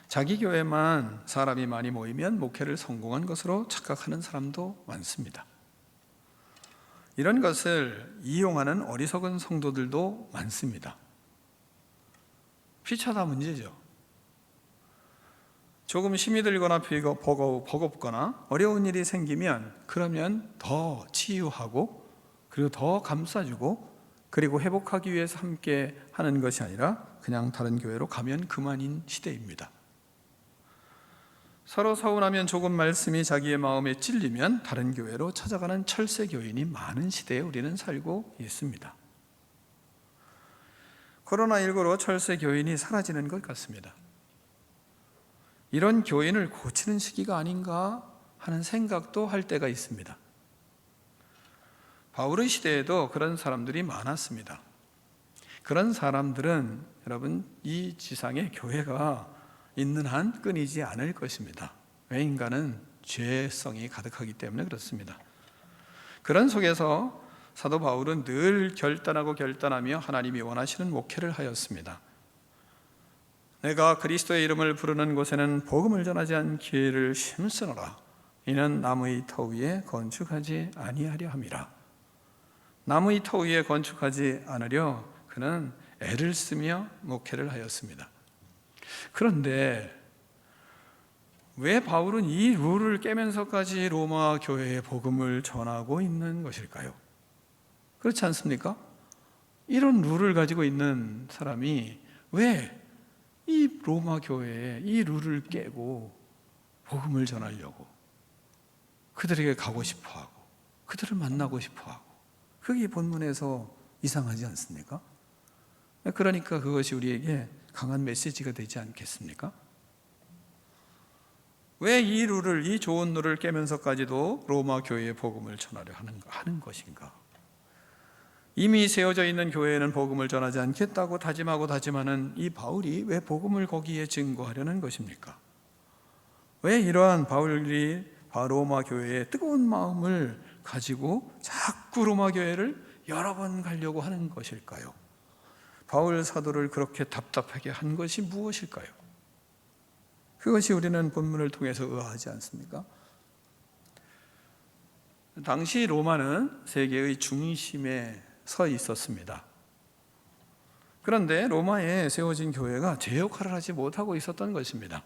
자기 교회만 사람이 많이 모이면 목회를 성공한 것으로 착각하는 사람도 많습니다. 이런 것을 이용하는 어리석은 성도들도 많습니다. 피차다 문제죠. 조금 힘이 들거나 버겁거나 어려운 일이 생기면 그러면 더 치유하고 그리고 더 감싸주고 그리고 회복하기 위해서 함께 하는 것이 아니라 그냥 다른 교회로 가면 그만인 시대입니다. 서로 서운하면 조금 말씀이 자기의 마음에 찔리면 다른 교회로 찾아가는 철새 교인이 많은 시대에 우리는 살고 있습니다. 코로나19로 철새 교인이 사라지는 것 같습니다. 이런 교인을 고치는 시기가 아닌가 하는 생각도 할 때가 있습니다. 바울의 시대에도 그런 사람들이 많았습니다. 그런 사람들은 여러분 이 지상에 교회가 있는 한 끊이지 않을 것입니다. 왜? 인간은 죄성이 가득하기 때문에 그렇습니다. 그런 속에서 사도 바울은 늘 결단하며 하나님이 원하시는 목회를 하였습니다. 내가 그리스도의 이름을 부르는 곳에는 복음을 전하지 않기를 힘쓰노라. 이는 나무의 터 위에 건축하지 아니하려 함이라. 나무의 터 위에 건축하지 않으려 그는 애를 쓰며 목회를 하였습니다. 그런데 왜 바울은 이 룰을 깨면서까지 로마 교회에 복음을 전하고 있는 것일까요? 그렇지 않습니까? 이런 룰을 가지고 있는 사람이 왜 이 로마 교회에 이 룰을 깨고 복음을 전하려고 그들에게 가고 싶어하고 그들을 만나고 싶어하고, 그게 본문에서 이상하지 않습니까? 그러니까 그것이 우리에게 강한 메시지가 되지 않겠습니까? 왜 이 룰을, 이 좋은 룰을 깨면서까지도 로마 교회에 복음을 전하려 하는 것인가? 이미 세워져 있는 교회에는 복음을 전하지 않겠다고 다짐하는 이 바울이 왜 복음을 거기에 증거하려는 것입니까? 왜 이러한 바울이 로마 교회에 뜨거운 마음을 가지고 자꾸 로마 교회를 여러 번 가려고 하는 것일까요? 바울 사도를 그렇게 답답하게 한 것이 무엇일까요? 그것이 우리는 본문을 통해서 의아하지 않습니까? 당시 로마는 세계의 중심에 서 있었습니다. 그런데 로마에 세워진 교회가 제 역할을 하지 못하고 있었던 것입니다.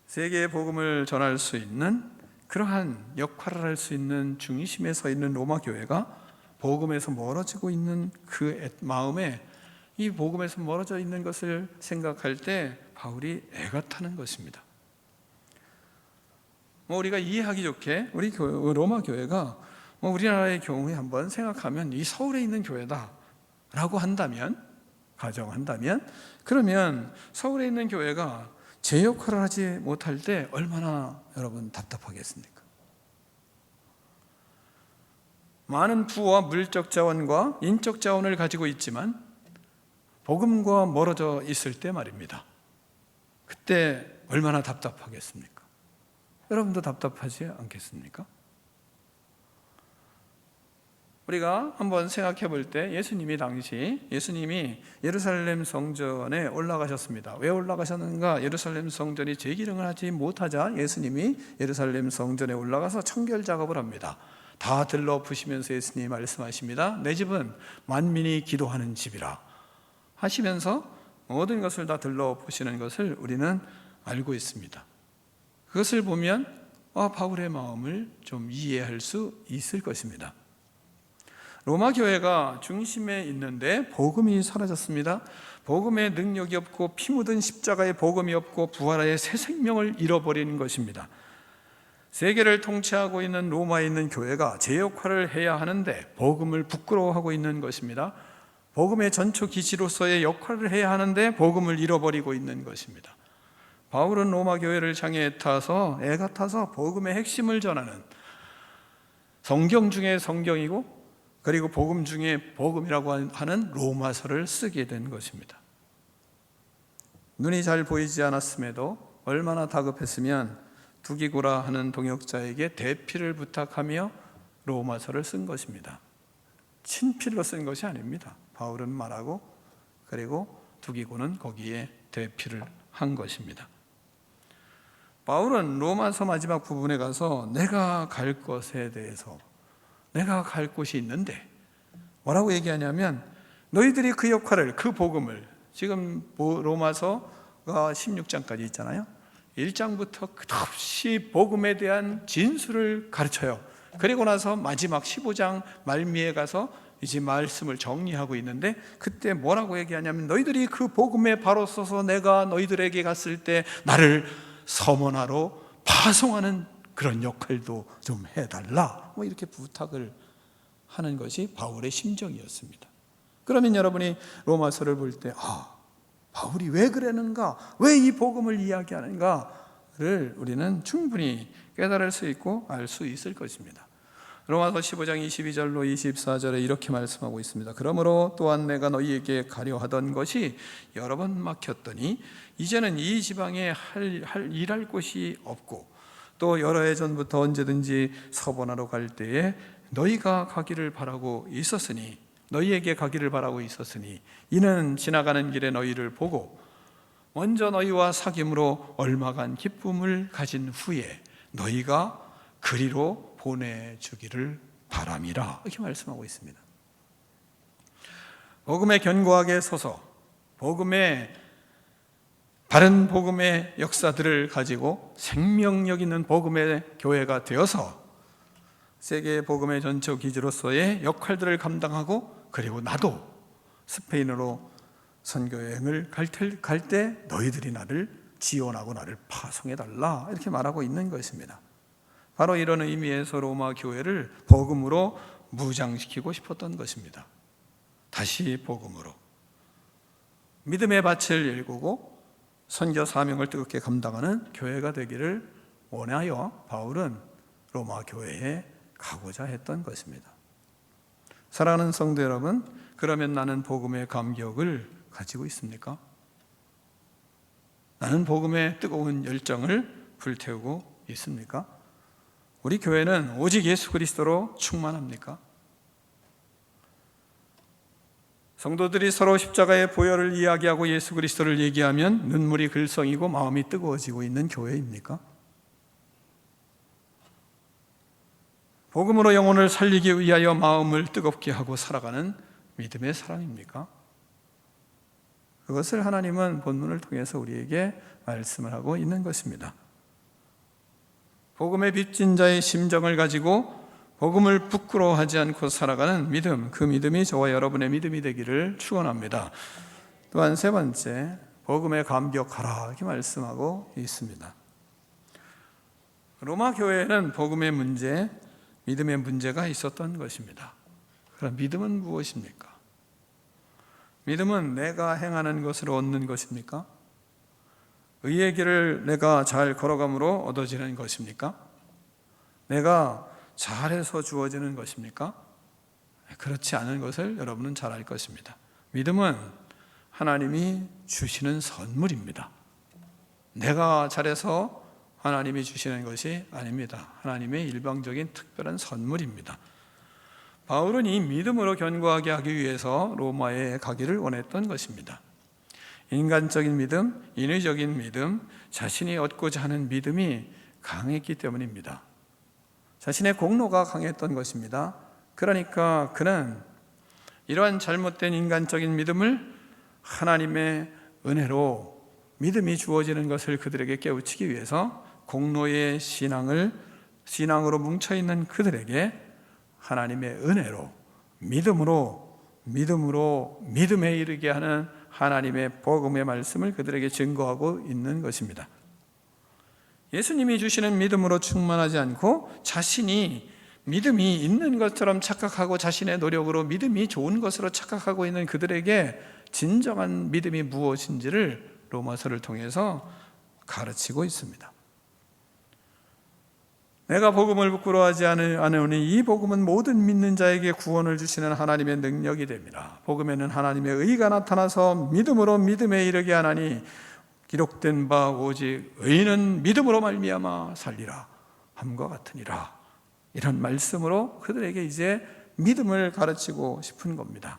세계의 복음을 전할 수 있는 그러한 역할을 할 수 있는 중심에 서 있는 로마 교회가 복음에서 멀어지고 있는 그 마음에, 이 복음에서 멀어져 있는 것을 생각할 때 바울이 애가 타는 것입니다. 우리가 이해하기 좋게 우리 로마 교회가 우리나라의 경우에 한번 생각하면 이 서울에 있는 교회다 라고 한다면, 가정한다면, 그러면 서울에 있는 교회가 제 역할을 하지 못할 때 얼마나 여러분 답답하겠습니까? 많은 부와 물적 자원과 인적 자원을 가지고 있지만 복음과 멀어져 있을 때 말입니다. 그때 얼마나 답답하겠습니까? 여러분도 답답하지 않겠습니까? 우리가 한번 생각해 볼 때 예수님이 예루살렘 성전에 올라가셨습니다. 왜 올라가셨는가? 예루살렘 성전이 재기능을 하지 못하자 예수님이 예루살렘 성전에 올라가서 청결 작업을 합니다. 다 들러부시면서 예수님이 말씀하십니다. 내 집은 만민이 기도하는 집이라 하시면서 모든 것을 다 들러부시는 것을 우리는 알고 있습니다. 그것을 보면 바울의 마음을 좀 이해할 수 있을 것입니다. 로마 교회가 중심에 있는데 복음이 사라졌습니다. 복음의 능력이 없고 피 묻은 십자가의 복음이 없고 부활의 새 생명을 잃어버리는 것입니다. 세계를 통치하고 있는 로마에 있는 교회가 제 역할을 해야 하는데 복음을 부끄러워하고 있는 것입니다. 복음의 전초 기지로서의 역할을 해야 하는데 복음을 잃어버리고 있는 것입니다. 바울은 로마 교회를 장애에 타서 애가 타서 복음의 핵심을 전하는, 성경 중에 성경이고 그리고 복음 중에 복음이라고 하는 로마서를 쓰게 된 것입니다. 눈이 잘 보이지 않았음에도 얼마나 다급했으면 두기고라 하는 동역자에게 대피를 부탁하며 로마서를 쓴 것입니다. 친필로 쓴 것이 아닙니다. 바울은 말하고 그리고 두기고는 거기에 대피를 한 것입니다. 바울은 로마서 마지막 부분에 가서 내가 갈 것에 대해서, 내가 갈 곳이 있는데 뭐라고 얘기하냐면, 너희들이 그 역할을, 그 복음을, 지금 로마서가 16장까지 있잖아요. 1장부터 끝없이 복음에 대한 진술을 가르쳐요. 그리고 나서 마지막 15장 말미에 가서 이제 말씀을 정리하고 있는데, 그때 뭐라고 얘기하냐면, 너희들이 그 복음에 바로 서서 내가 너희들에게 갔을 때 나를 서문하러 파송하는 그런 역할도 좀 해달라, 뭐 이렇게 부탁을 하는 것이 바울의 심정이었습니다. 그러면 여러분이 로마서를 볼 때 바울이 왜 그러는가, 왜 이 복음을 이야기하는가를 우리는 충분히 깨달을 수 있고 알 수 있을 것입니다. 로마서 15장 22절로 24절에 이렇게 말씀하고 있습니다. 그러므로 또한 내가 너희에게 가려 하던 것이 여러 번 막혔더니 이제는 이 지방에 일할 곳이 없고, 또 여러 해 전부터 언제든지 서본하러 갈 때에 너희가 가기를 바라고 있었으니, 너희에게 가기를 바라고 있었으니, 이는 지나가는 길에 너희를 보고 먼저 너희와 사귐으로 얼마간 기쁨을 가진 후에 너희가 그리로 보내주기를 바람이라, 이렇게 말씀하고 있습니다. 복음에 견고하게 서서 바른 복음의 역사들을 가지고 생명력 있는 복음의 교회가 되어서 세계 복음의 전초 기지로서의 역할들을 감당하고, 그리고 나도 스페인으로 선교여행을 갈 때 너희들이 나를 지원하고 나를 파송해달라, 이렇게 말하고 있는 것입니다. 바로 이런 의미에서 로마 교회를 복음으로 무장시키고 싶었던 것입니다. 다시 복음으로 믿음의 밭을 일구고 선교 사명을 뜨겁게 감당하는 교회가 되기를 원하여 바울은 로마 교회에 가고자 했던 것입니다. 사랑하는 성도 여러분, 그러면 나는 복음의 감격을 가지고 있습니까? 나는 복음의 뜨거운 열정을 불태우고 있습니까? 우리 교회는 오직 예수 그리스도로 충만합니까? 성도들이 서로 십자가의 보혈을 이야기하고 예수 그리스도를 얘기하면 눈물이 글썽이고 마음이 뜨거워지고 있는 교회입니까? 복음으로 영혼을 살리기 위하여 마음을 뜨겁게 하고 살아가는 믿음의 사람입니까? 그것을 하나님은 본문을 통해서 우리에게 말씀을 하고 있는 것입니다. 복음의 빚진 자의 심정을 가지고 복음을 부끄러워하지 않고 살아가는 믿음, 그 믿음이 저와 여러분의 믿음이 되기를 축원합니다. 또한 세 번째, 복음에 감격하라, 이렇게 말씀하고 있습니다. 로마 교회에는 복음의 문제, 믿음의 문제가 있었던 것입니다. 그럼 믿음은 무엇입니까? 믿음은 내가 행하는 것으로 얻는 것입니까? 의의 길을 내가 잘 걸어감으로 얻어지는 것입니까? 내가 잘해서 주어지는 것입니까? 그렇지 않은 것을 여러분은 잘 알 것입니다. 믿음은 하나님이 주시는 선물입니다. 내가 잘해서 하나님이 주시는 것이 아닙니다. 하나님의 일방적인 특별한 선물입니다. 바울은 이 믿음으로 견고하게 하기 위해서 로마에 가기를 원했던 것입니다. 인간적인 믿음, 인위적인 믿음, 자신이 얻고자 하는 믿음이 강했기 때문입니다. 자신의 공로가 강했던 것입니다. 그러니까 그는 이러한 잘못된 인간적인 믿음을 하나님의 은혜로 믿음이 주어지는 것을 그들에게 깨우치기 위해서 공로의 신앙으로 뭉쳐있는 그들에게 하나님의 은혜로 믿음에 이르게 하는 하나님의 복음의 말씀을 그들에게 증거하고 있는 것입니다. 예수님이 주시는 믿음으로 충만하지 않고 자신이 믿음이 있는 것처럼 착각하고 자신의 노력으로 믿음이 좋은 것으로 착각하고 있는 그들에게 진정한 믿음이 무엇인지를 로마서를 통해서 가르치고 있습니다. 내가 복음을 부끄러워하지 않으니 이 복음은 모든 믿는 자에게 구원을 주시는 하나님의 능력이 됩니다. 복음에는 하나님의 의가 나타나서 믿음으로 믿음에 이르게 하나니 기록된 바 오직 의인은 믿음으로 말미암아 살리라 함과 같으니라. 이런 말씀으로 그들에게 이제 믿음을 가르치고 싶은 겁니다.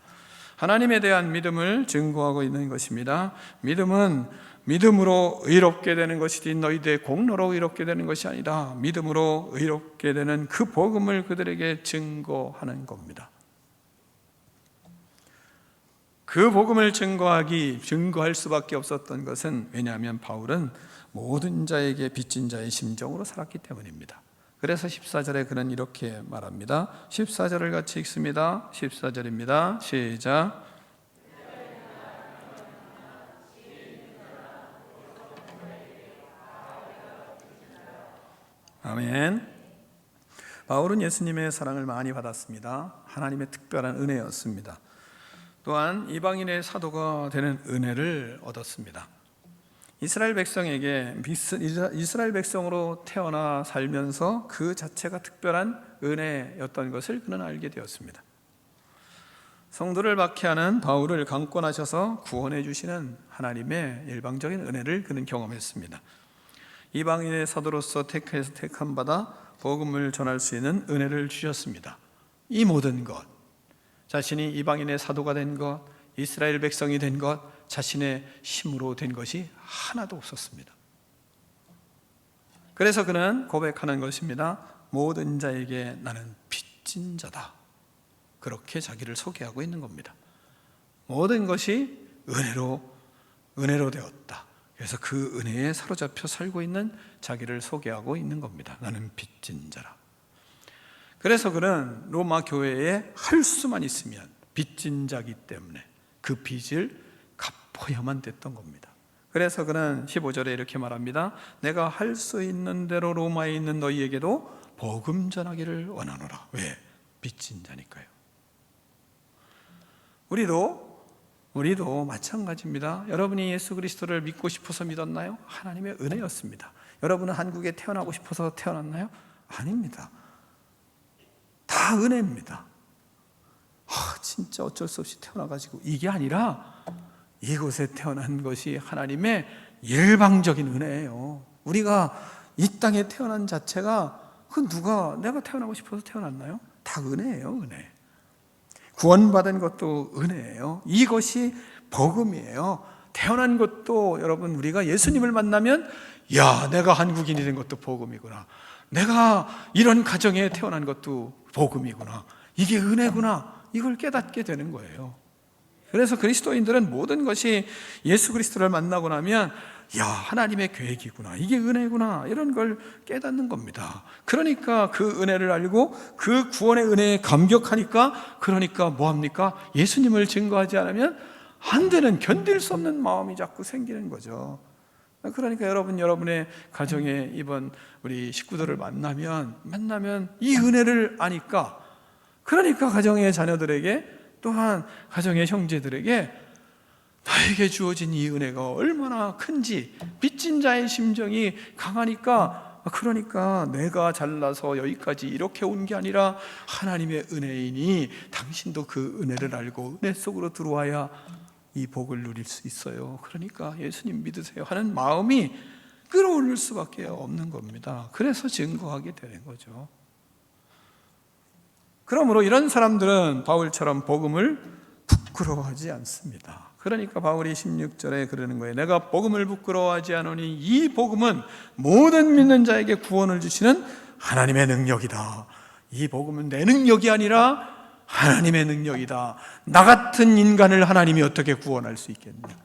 하나님에 대한 믿음을 증거하고 있는 것입니다. 믿음은 믿음으로 의롭게 되는 것이지 너희들의 공로로 의롭게 되는 것이 아니라 믿음으로 의롭게 되는 그 복음을 그들에게 증거하는 겁니다. 그 복음을 증거할 수밖에 없었던 것은 왜냐하면 바울은 모든 자에게 빚진 자의 심정으로 살았기 때문입니다. 그래서 14절에 그는 이렇게 말합니다. 14절을 같이 읽습니다. 14절입니다. 시작. 아멘. 바울은 예수님의 사랑을 많이 받았습니다. 하나님의 특별한 은혜였습니다. 또한 이방인의 사도가 되는 은혜를 얻었습니다. 이스라엘 백성으로 태어나 살면서 그 자체가 특별한 은혜였던 것을 그는 알게 되었습니다. 성도를 박해하는 바울을 강권하셔서 구원해 주시는 하나님의 일방적인 은혜를 그는 경험했습니다. 이방인의 사도로서 택한 받아 복음을 전할 수 있는 은혜를 주셨습니다. 이 모든 것, 자신이 이방인의 사도가 된 것, 이스라엘 백성이 된 것, 자신의 힘으로 된 것이 하나도 없었습니다. 그래서 그는 고백하는 것입니다. 모든 자에게 나는 빚진 자다. 그렇게 자기를 소개하고 있는 겁니다. 모든 것이 은혜로 되었다. 그래서 그 은혜에 사로잡혀 살고 있는 자기를 소개하고 있는 겁니다. 나는 빚진 자라. 그래서 그는 로마 교회에 할 수만 있으면 빚진 자기 때문에 그 빚을 갚아야만 됐던 겁니다. 그래서 그는 15절에 이렇게 말합니다. 내가 할 수 있는 대로 로마에 있는 너희에게도 복음 전하기를 원하노라. 왜? 빚진 자니까요. 우리도 마찬가지입니다. 여러분이 예수 그리스도를 믿고 싶어서 믿었나요? 하나님의 은혜였습니다. 여러분은 한국에 태어나고 싶어서 태어났나요? 아닙니다. 다 은혜입니다. 진짜 어쩔 수 없이 태어나가지고 이게 아니라 이곳에 태어난 것이 하나님의 일방적인 은혜예요. 우리가 이 땅에 태어난 자체가 내가 태어나고 싶어서 태어났나요? 다 은혜예요, 은혜. 구원받은 것도 은혜예요. 이것이 복음이에요. 태어난 것도 여러분 우리가 예수님을 만나면 내가 한국인이 된 것도 복음이구나. 내가 이런 가정에 태어난 것도 복음이구나. 이게 은혜구나. 이걸 깨닫게 되는 거예요. 그래서 그리스도인들은 모든 것이 예수 그리스도를 만나고 나면 하나님의 계획이구나. 이게 은혜구나. 이런 걸 깨닫는 겁니다. 그러니까 그 은혜를 알고 그 구원의 은혜에 감격하니까 그러니까 뭐합니까? 예수님을 증거하지 않으면 안 되는 견딜 수 없는 마음이 자꾸 생기는 거죠. 그러니까 여러분의 가정에 이번 우리 식구들을 만나면 이 은혜를 아니까 그러니까 가정의 자녀들에게 또한 가정의 형제들에게 나에게 주어진 이 은혜가 얼마나 큰지 빚진 자의 심정이 강하니까 그러니까 내가 잘나서 여기까지 이렇게 온 게 아니라 하나님의 은혜이니 당신도 그 은혜를 알고 은혜 속으로 들어와야 이 복을 누릴 수 있어요. 그러니까 예수님 믿으세요 하는 마음이 끌어올릴 수밖에 없는 겁니다. 그래서 증거하게 되는 거죠. 그러므로 이런 사람들은 바울처럼 복음을 부끄러워하지 않습니다. 그러니까 바울이 16절에 그러는 거예요. 내가 복음을 부끄러워하지 않으니 이 복음은 모든 믿는 자에게 구원을 주시는 하나님의 능력이다. 이 복음은 내 능력이 아니라 하나님의 능력이다. 나 같은 인간을 하나님이 어떻게 구원할 수 있겠느냐?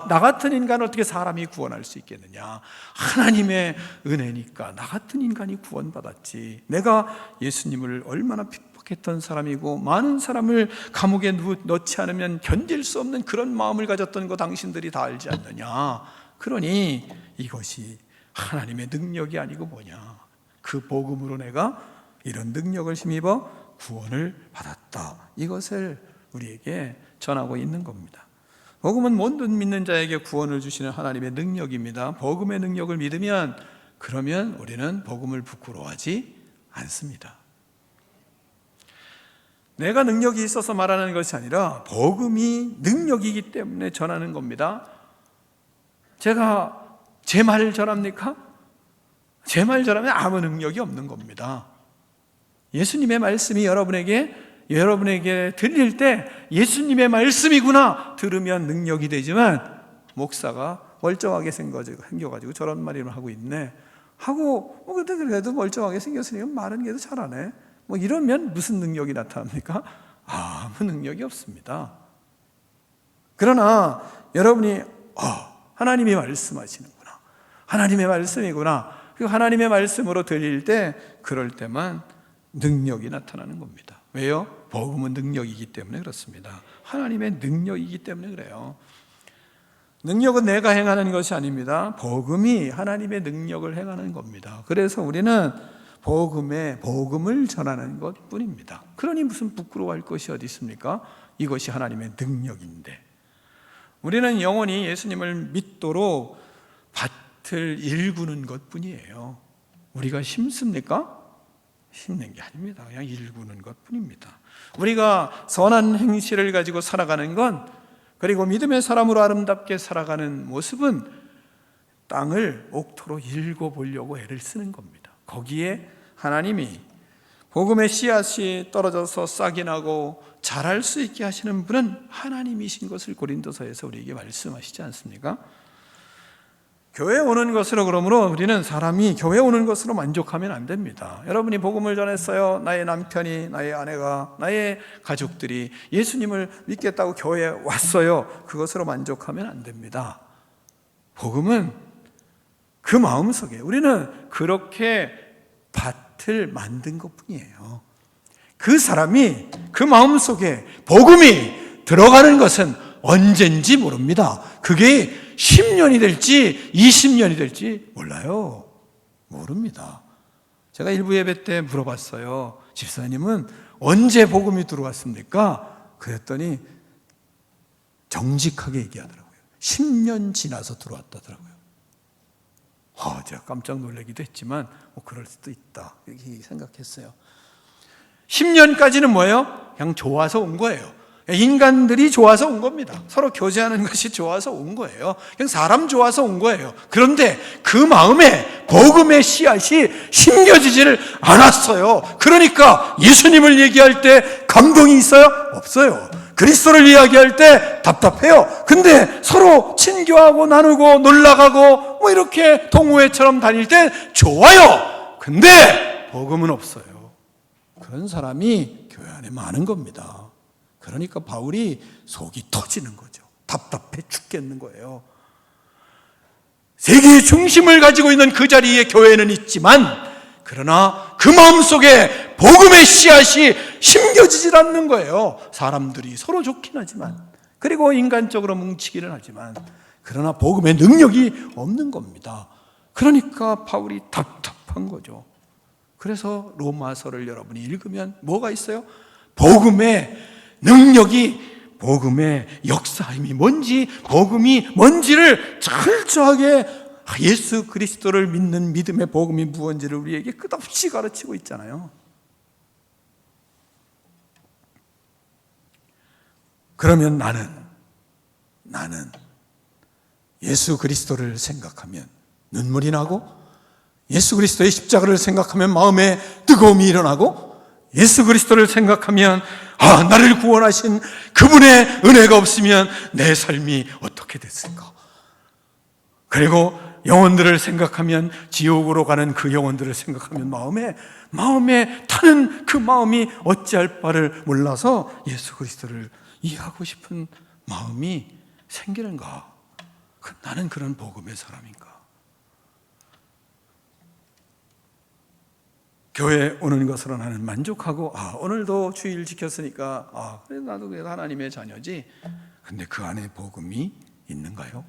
나 같은 인간을 어떻게 사람이 구원할 수 있겠느냐? 하나님의 은혜니까 나 같은 인간이 구원받았지. 내가 예수님을 얼마나 핍박했던 사람이고 많은 사람을 감옥에 넣지 않으면 견딜 수 없는 그런 마음을 가졌던 거 당신들이 다 알지 않느냐? 그러니 이것이 하나님의 능력이 아니고 뭐냐, 그 복음으로 내가 이런 능력을 힘입어 구원을 받았다, 이것을 우리에게 전하고 있는 겁니다. 복음은 모든 믿는 자에게 구원을 주시는 하나님의 능력입니다. 복음의 능력을 믿으면, 그러면 우리는 복음을 부끄러워하지 않습니다. 내가 능력이 있어서 말하는 것이 아니라 복음이 능력이기 때문에 전하는 겁니다. 제가 제 말을 전합니까? 제 말 전하면 아무 능력이 없는 겁니다. 예수님의 말씀이 여러분에게 들릴 때 예수님의 말씀이구나 들으면 능력이 되지만, 목사가 멀쩡하게 생겨가지고 저런 말을 하고 있네 하고 근데 그래도 멀쩡하게 생겼으니까 말은 그래도 잘하네 이러면 무슨 능력이 나타납니까? 아무 능력이 없습니다. 그러나 여러분이 하나님이 말씀하시는구나, 하나님의 말씀이구나, 그 하나님의 말씀으로 들릴 때, 그럴 때만 능력이 나타나는 겁니다. 왜요? 복음은 능력이기 때문에 그렇습니다. 하나님의 능력이기 때문에 그래요. 능력은 내가 행하는 것이 아닙니다. 복음이 하나님의 능력을 행하는 겁니다. 그래서 우리는 복음을 전하는 것뿐입니다. 그러니 무슨 부끄러워할 것이 어디 있습니까? 이것이 하나님의 능력인데, 우리는 영원히 예수님을 믿도록 밭을 일구는 것뿐이에요. 우리가 힘씁니까? 힘낸 게 아닙니다. 그냥 일구는 것뿐입니다. 우리가 선한 행실을 가지고 살아가는 건, 그리고 믿음의 사람으로 아름답게 살아가는 모습은 땅을 옥토로 일궈보려고 애를 쓰는 겁니다. 거기에 하나님이 복음의 씨앗이 떨어져서 싹이 나고 자랄 수 있게 하시는 분은 하나님이신 것을 고린도서에서 우리에게 말씀하시지 않습니까? 교회에 오는 것으로, 그러므로 우리는 사람이 교회에 오는 것으로 만족하면 안 됩니다. 여러분이 복음을 전했어요. 나의 남편이, 나의 아내가, 나의 가족들이 예수님을 믿겠다고 교회에 왔어요. 그것으로 만족하면 안 됩니다. 복음은 그 마음속에, 우리는 그렇게 밭을 만든 것뿐이에요. 그 사람이 그 마음속에 복음이 들어가는 것은 언젠지 모릅니다. 그게 10년이 될지 20년이 될지 몰라요. 모릅니다. 제가 일부 예배 때 물어봤어요. 집사님은 언제 복음이 들어왔습니까? 그랬더니 정직하게 얘기하더라고요. 10년 지나서 들어왔다더라고요. 제가 깜짝 놀라기도 했지만 그럴 수도 있다 이렇게 생각했어요. 10년까지는 뭐예요? 그냥 좋아서 온 거예요. 인간들이 좋아서 온 겁니다. 서로 교제하는 것이 좋아서 온 거예요. 그냥 사람 좋아서 온 거예요. 그런데 그 마음에 복음의 씨앗이 심겨지지를 않았어요. 그러니까 예수님을 얘기할 때 감동이 있어요? 없어요. 그리스도를 이야기할 때 답답해요. 근데 서로 친교하고 나누고 놀러가고 이렇게 동호회처럼 다닐 때 좋아요. 근데 복음은 없어요. 그런 사람이 교회 안에 많은 겁니다. 그러니까 바울이 속이 터지는 거죠. 답답해 죽겠는 거예요. 세계의 중심을 가지고 있는 그 자리에 교회는 있지만, 그러나 그 마음속에 복음의 씨앗이 심겨지질 않는 거예요. 사람들이 서로 좋긴 하지만, 그리고 인간적으로 뭉치기는 하지만, 그러나 복음의 능력이 없는 겁니다. 그러니까 바울이 답답한 거죠. 그래서 로마서를 여러분이 읽으면 뭐가 있어요? 복음의 능력이, 복음의 역사임이 뭔지, 복음이 뭔지를 철저하게 예수 그리스도를 믿는 믿음의 복음이 무엇인지를 우리에게 끝없이 가르치고 있잖아요. 그러면 나는 예수 그리스도를 생각하면 눈물이 나고, 예수 그리스도의 십자가를 생각하면 마음에 뜨거움이 일어나고, 예수 그리스도를 생각하면 나를 구원하신 그분의 은혜가 없으면 내 삶이 어떻게 됐을까? 그리고 영혼들을 생각하면, 지옥으로 가는 그 영혼들을 생각하면 마음에 타는 그 마음이 어찌할 바를 몰라서 예수 그리스도를 이해하고 싶은 마음이 생기는가? 나는 그런 복음의 사람인가? 교회에 오는 것으로 나는 만족하고, 오늘도 주일 지켰으니까 그래도 나도 그래도 하나님의 자녀지. 근데 그 안에 복음이 있는가요?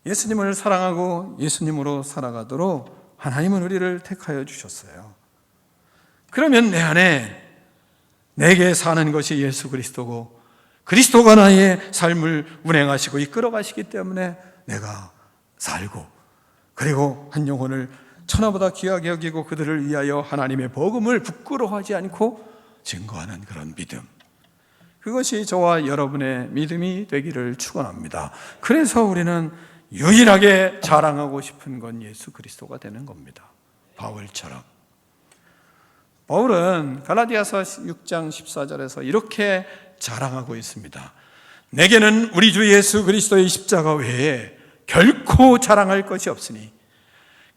예수님을 사랑하고 예수님으로 살아가도록 하나님은 우리를 택하여 주셨어요. 그러면 내 안에 내게 사는 것이 예수 그리스도고 그리스도가 나의 삶을 운행하시고 이끌어 가시기 때문에 내가 살고, 그리고 한 영혼을 천하보다 귀하게 여기고 그들을 위하여 하나님의 복음을 부끄러워하지 않고 증거하는 그런 믿음, 그것이 저와 여러분의 믿음이 되기를 축원합니다. 그래서 우리는 유일하게 자랑하고 싶은 건 예수 그리스도가 되는 겁니다. 바울처럼. 바울은 갈라디아서 6장 14절에서 이렇게 자랑하고 있습니다. 내게는 우리 주 예수 그리스도의 십자가 외에 결코 자랑할 것이 없으니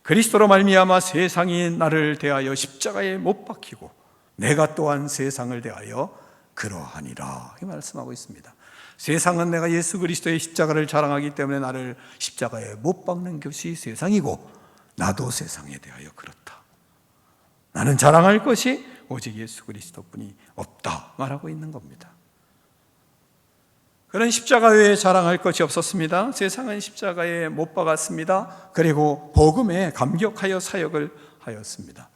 그리스도로 말미암아 세상이 나를 대하여 십자가에 못 박히고 내가 또한 세상을 대하여 그러하니라, 이 말씀하고 있습니다. 세상은 내가 예수 그리스도의 십자가를 자랑하기 때문에 나를 십자가에 못 박는 것이 세상이고 나도 세상에 대하여 그렇다. 나는 자랑할 것이 오직 예수 그리스도뿐이 없다 말하고 있는 겁니다. 그런 십자가 외에 자랑할 것이 없었습니다. 세상은 십자가에 못 박았습니다. 그리고 복음에 감격하여 사역을 하였습니다.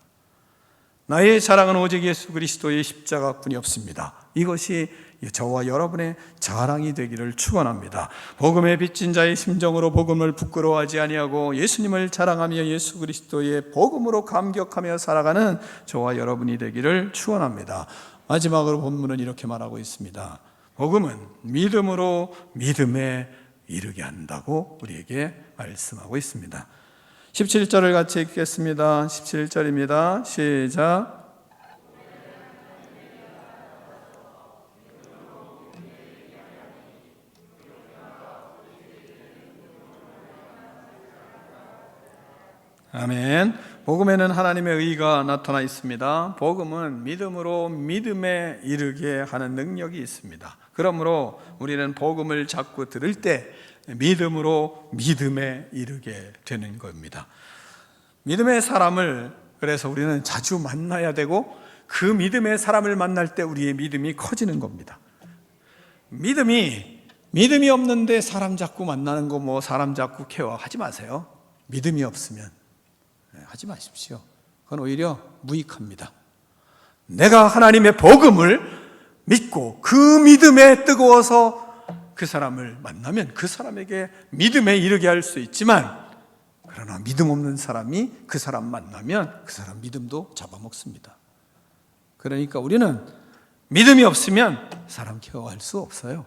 나의 자랑은 오직 예수 그리스도의 십자가뿐이 없습니다. 이것이 저와 여러분의 자랑이 되기를 축원합니다. 복음에 빚진 자의 심정으로 복음을 부끄러워하지 아니하고 예수님을 자랑하며 예수 그리스도의 복음으로 감격하며 살아가는 저와 여러분이 되기를 축원합니다. 마지막으로 본문은 이렇게 말하고 있습니다. 복음은 믿음으로 믿음에 이르게 한다고 우리에게 말씀하고 있습니다. 17절을 같이 읽겠습니다. 17절입니다. 시작. 아멘. 복음에는 하나님의 의가 나타나 있습니다. 복음은 믿음으로 믿음에 이르게 하는 능력이 있습니다. 그러므로 우리는 복음을 자꾸 들을 때 믿음으로 믿음에 이르게 되는 겁니다. 믿음의 사람을 그래서 우리는 자주 만나야 되고 그 믿음의 사람을 만날 때 우리의 믿음이 커지는 겁니다. 믿음이 없는데 사람 자꾸 만나는 거 뭐 사람 자꾸 케어하지 마세요. 믿음이 없으면 하지 마십시오. 그건 오히려 무익합니다. 내가 하나님의 복음을 믿고 그 믿음에 뜨거워서 그 사람을 만나면 그 사람에게 믿음에 이르게 할 수 있지만, 그러나 믿음 없는 사람이 그 사람 만나면 그 사람 믿음도 잡아먹습니다. 그러니까 우리는 믿음이 없으면 사람 케어할 수 없어요.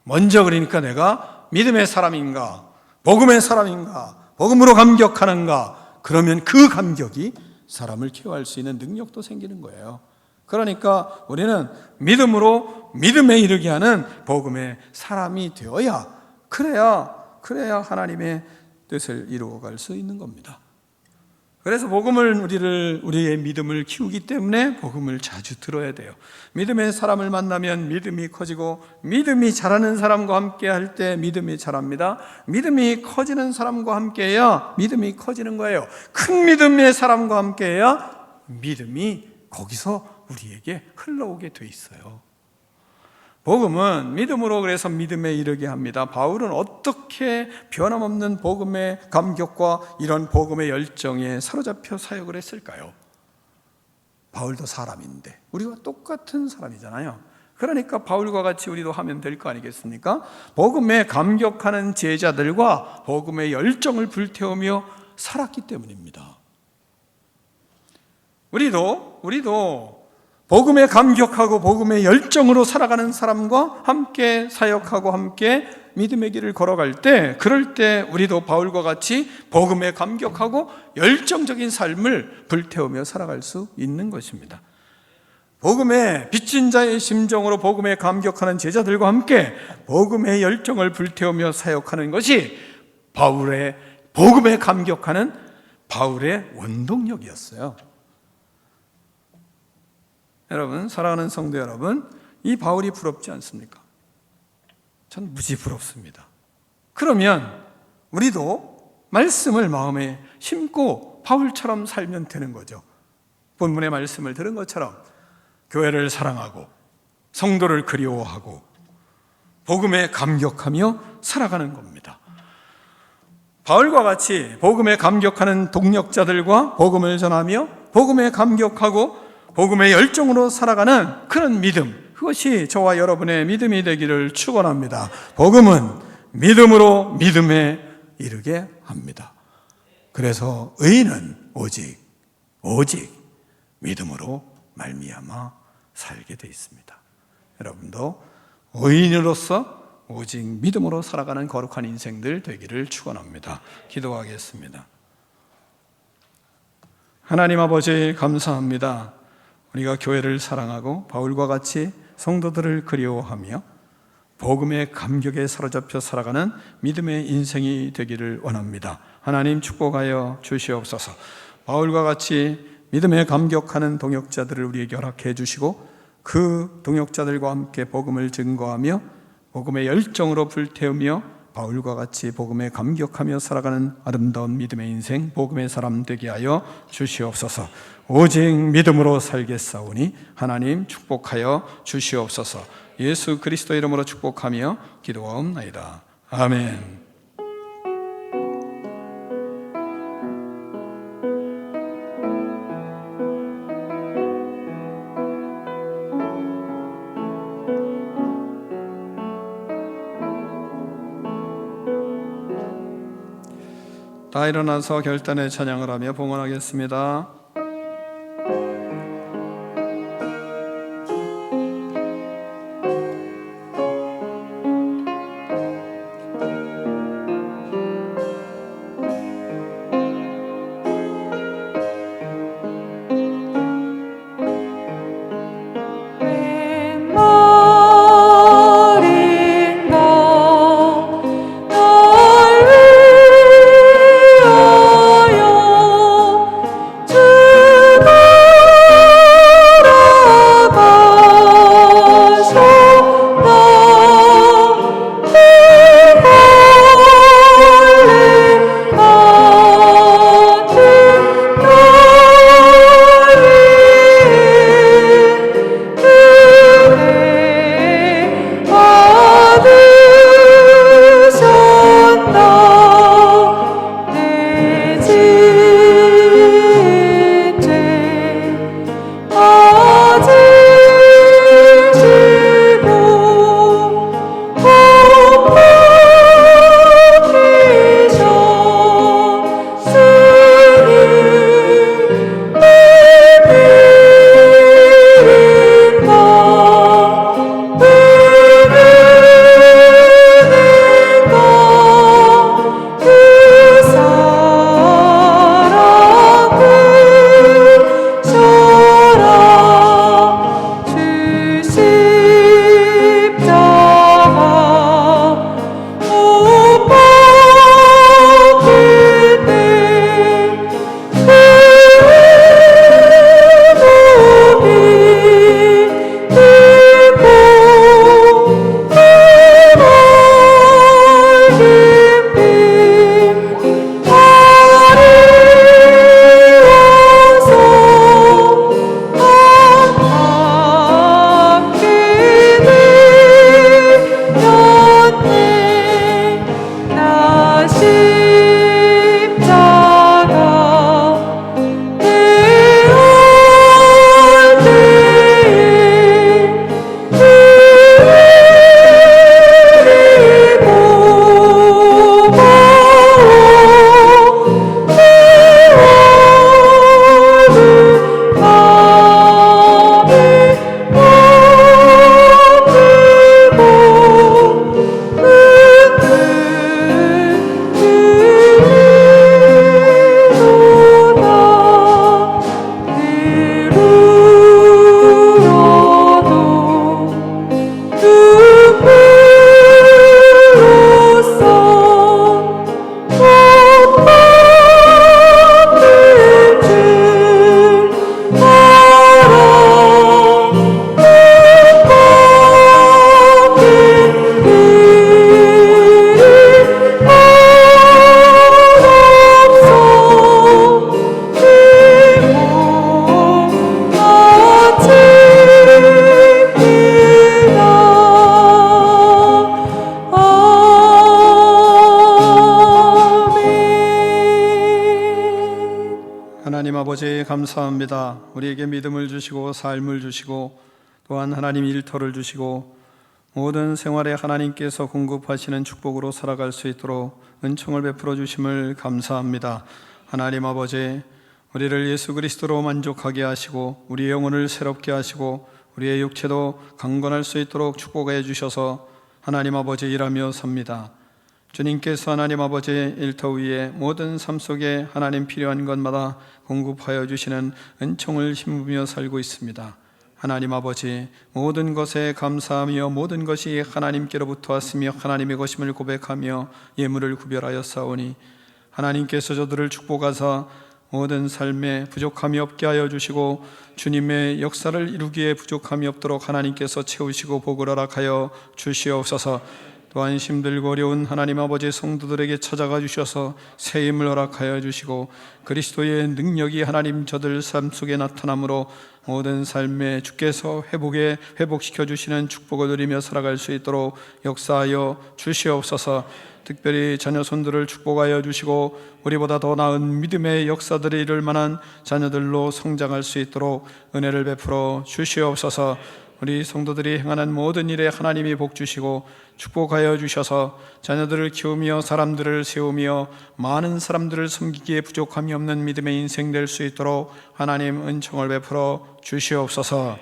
먼저 그러니까 내가 믿음의 사람인가, 복음의 사람인가, 복음으로 감격하는가, 그러면 그 감격이 사람을 케어할 수 있는 능력도 생기는 거예요. 그러니까 우리는 믿음으로 믿음에 이르게 하는 복음의 사람이 되어야, 그래야 하나님의 뜻을 이루어갈 수 있는 겁니다. 그래서 복음을 우리의 믿음을 키우기 때문에 복음을 자주 들어야 돼요. 믿음의 사람을 만나면 믿음이 커지고, 믿음이 자라는 사람과 함께 할 때 믿음이 자랍니다. 믿음이 커지는 사람과 함께 해야 믿음이 커지는 거예요. 큰 믿음의 사람과 함께 해야 믿음이 거기서 우리에게 흘러오게 돼 있어요. 복음은 믿음으로, 그래서 믿음에 이르게 합니다. 바울은 어떻게 변함없는 복음의 감격과 이런 복음의 열정에 사로잡혀 사역을 했을까요? 바울도 사람인데 우리와 똑같은 사람이잖아요. 그러니까 바울과 같이 우리도 하면 될 거 아니겠습니까? 복음에 감격하는 제자들과 복음의 열정을 불태우며 살았기 때문입니다. 우리도 복음에 감격하고 복음의 열정으로 살아가는 사람과 함께 사역하고 함께 믿음의 길을 걸어갈 때, 그럴 때 우리도 바울과 같이 복음에 감격하고 열정적인 삶을 불태우며 살아갈 수 있는 것입니다. 복음에 빚진 자의 심정으로 복음에 감격하는 제자들과 함께 복음의 열정을 불태우며 사역하는 것이 바울의 복음에 감격하는 바울의 원동력이었어요. 여러분, 사랑하는 성도 여러분, 이 바울이 부럽지 않습니까? 전 무지 부럽습니다. 그러면 우리도 말씀을 마음에 심고 바울처럼 살면 되는 거죠. 본문의 말씀을 들은 것처럼 교회를 사랑하고 성도를 그리워하고 복음에 감격하며 살아가는 겁니다. 바울과 같이 복음에 감격하는 동력자들과 복음을 전하며 복음에 감격하고 복음의 열정으로 살아가는 그런 믿음, 그것이 저와 여러분의 믿음이 되기를 축원합니다. 복음은 믿음으로 믿음에 이르게 합니다. 그래서 의인은 오직 믿음으로 말미암아 살게 돼 있습니다. 여러분도 의인으로서 오직 믿음으로 살아가는 거룩한 인생들 되기를 축원합니다. 기도하겠습니다. 하나님 아버지 감사합니다. 우리가 교회를 사랑하고 바울과 같이 성도들을 그리워하며 복음의 감격에 사로잡혀 살아가는 믿음의 인생이 되기를 원합니다. 하나님 축복하여 주시옵소서. 바울과 같이 믿음에 감격하는 동역자들을 우리에게 허락해 주시고 그 동역자들과 함께 복음을 증거하며 복음의 열정으로 불태우며 바울과 같이 복음에 감격하며 살아가는 아름다운 믿음의 인생, 복음의 사람 되게 하여 주시옵소서. 오직 믿음으로 살겠사오니 하나님 축복하여 주시옵소서. 예수 그리스도 이름으로 축복하며 기도하옵나이다. 아멘. 다 일어나서 결단의 찬양을 하며 봉헌하겠습니다. 주 감사합니다. 우리에게 믿음을 주시고 삶을 주시고 또한 하나님 일터를 주시고 모든 생활에 하나님께서 공급하시는 축복으로 살아갈 수 있도록 은총을 베풀어 주심을 감사합니다. 하나님 아버지, 우리를 예수 그리스도로 만족하게 하시고 우리의 영혼을 새롭게 하시고 우리의 육체도 강건할 수 있도록 축복해 주셔서 하나님 아버지 일하며 삽니다. 주님께서 하나님 아버지 일터 위에 모든 삶 속에 하나님 필요한 것마다 공급하여 주시는 은총을 힘부며 살고 있습니다. 하나님 아버지, 모든 것에 감사하며 모든 것이 하나님께로부터 왔으며 하나님의 것임을 고백하며 예물을 구별하여 싸우니 하나님께서 저들을 축복하사 모든 삶에 부족함이 없게 하여 주시고 주님의 역사를 이루기에 부족함이 없도록 하나님께서 채우시고 복을 허락하여 주시옵소서. 또한 힘들고 어려운 하나님 아버지 성도들에게 찾아가 주셔서 새 힘을 허락하여 주시고 그리스도의 능력이 하나님 저들 삶 속에 나타남으로 모든 삶에 주께서 회복시켜 주시는 축복을 누리며 살아갈 수 있도록 역사하여 주시옵소서. 특별히 자녀 손들을 축복하여 주시고 우리보다 더 나은 믿음의 역사들이 이룰 만한 자녀들로 성장할 수 있도록 은혜를 베풀어 주시옵소서. 우리 성도들이 행하는 모든 일에 하나님이 복 주시고 축복하여 주셔서 자녀들을 키우며 사람들을 세우며 많은 사람들을 섬기기에 부족함이 없는 믿음의 인생 될 수 있도록 하나님 은총을 베풀어 주시옵소서.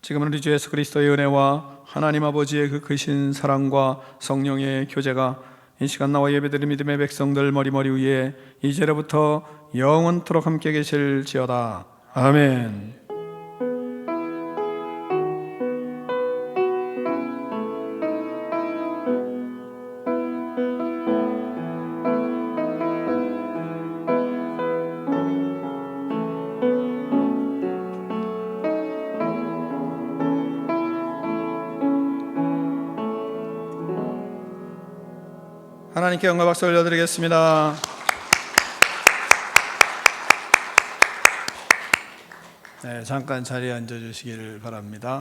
지금은 우리 주 예수 그리스도의 은혜와 하나님 아버지의 그 크신 사랑과 성령의 교제가 이 시간 나와 예배드린 믿음의 백성들 머리머리 위에 이제로부터 영원토록 함께 계실지어다. 아멘. 하나님께 영광 박수 올려드리겠습니다. 네, 잠깐 자리에 앉아주시기를 바랍니다.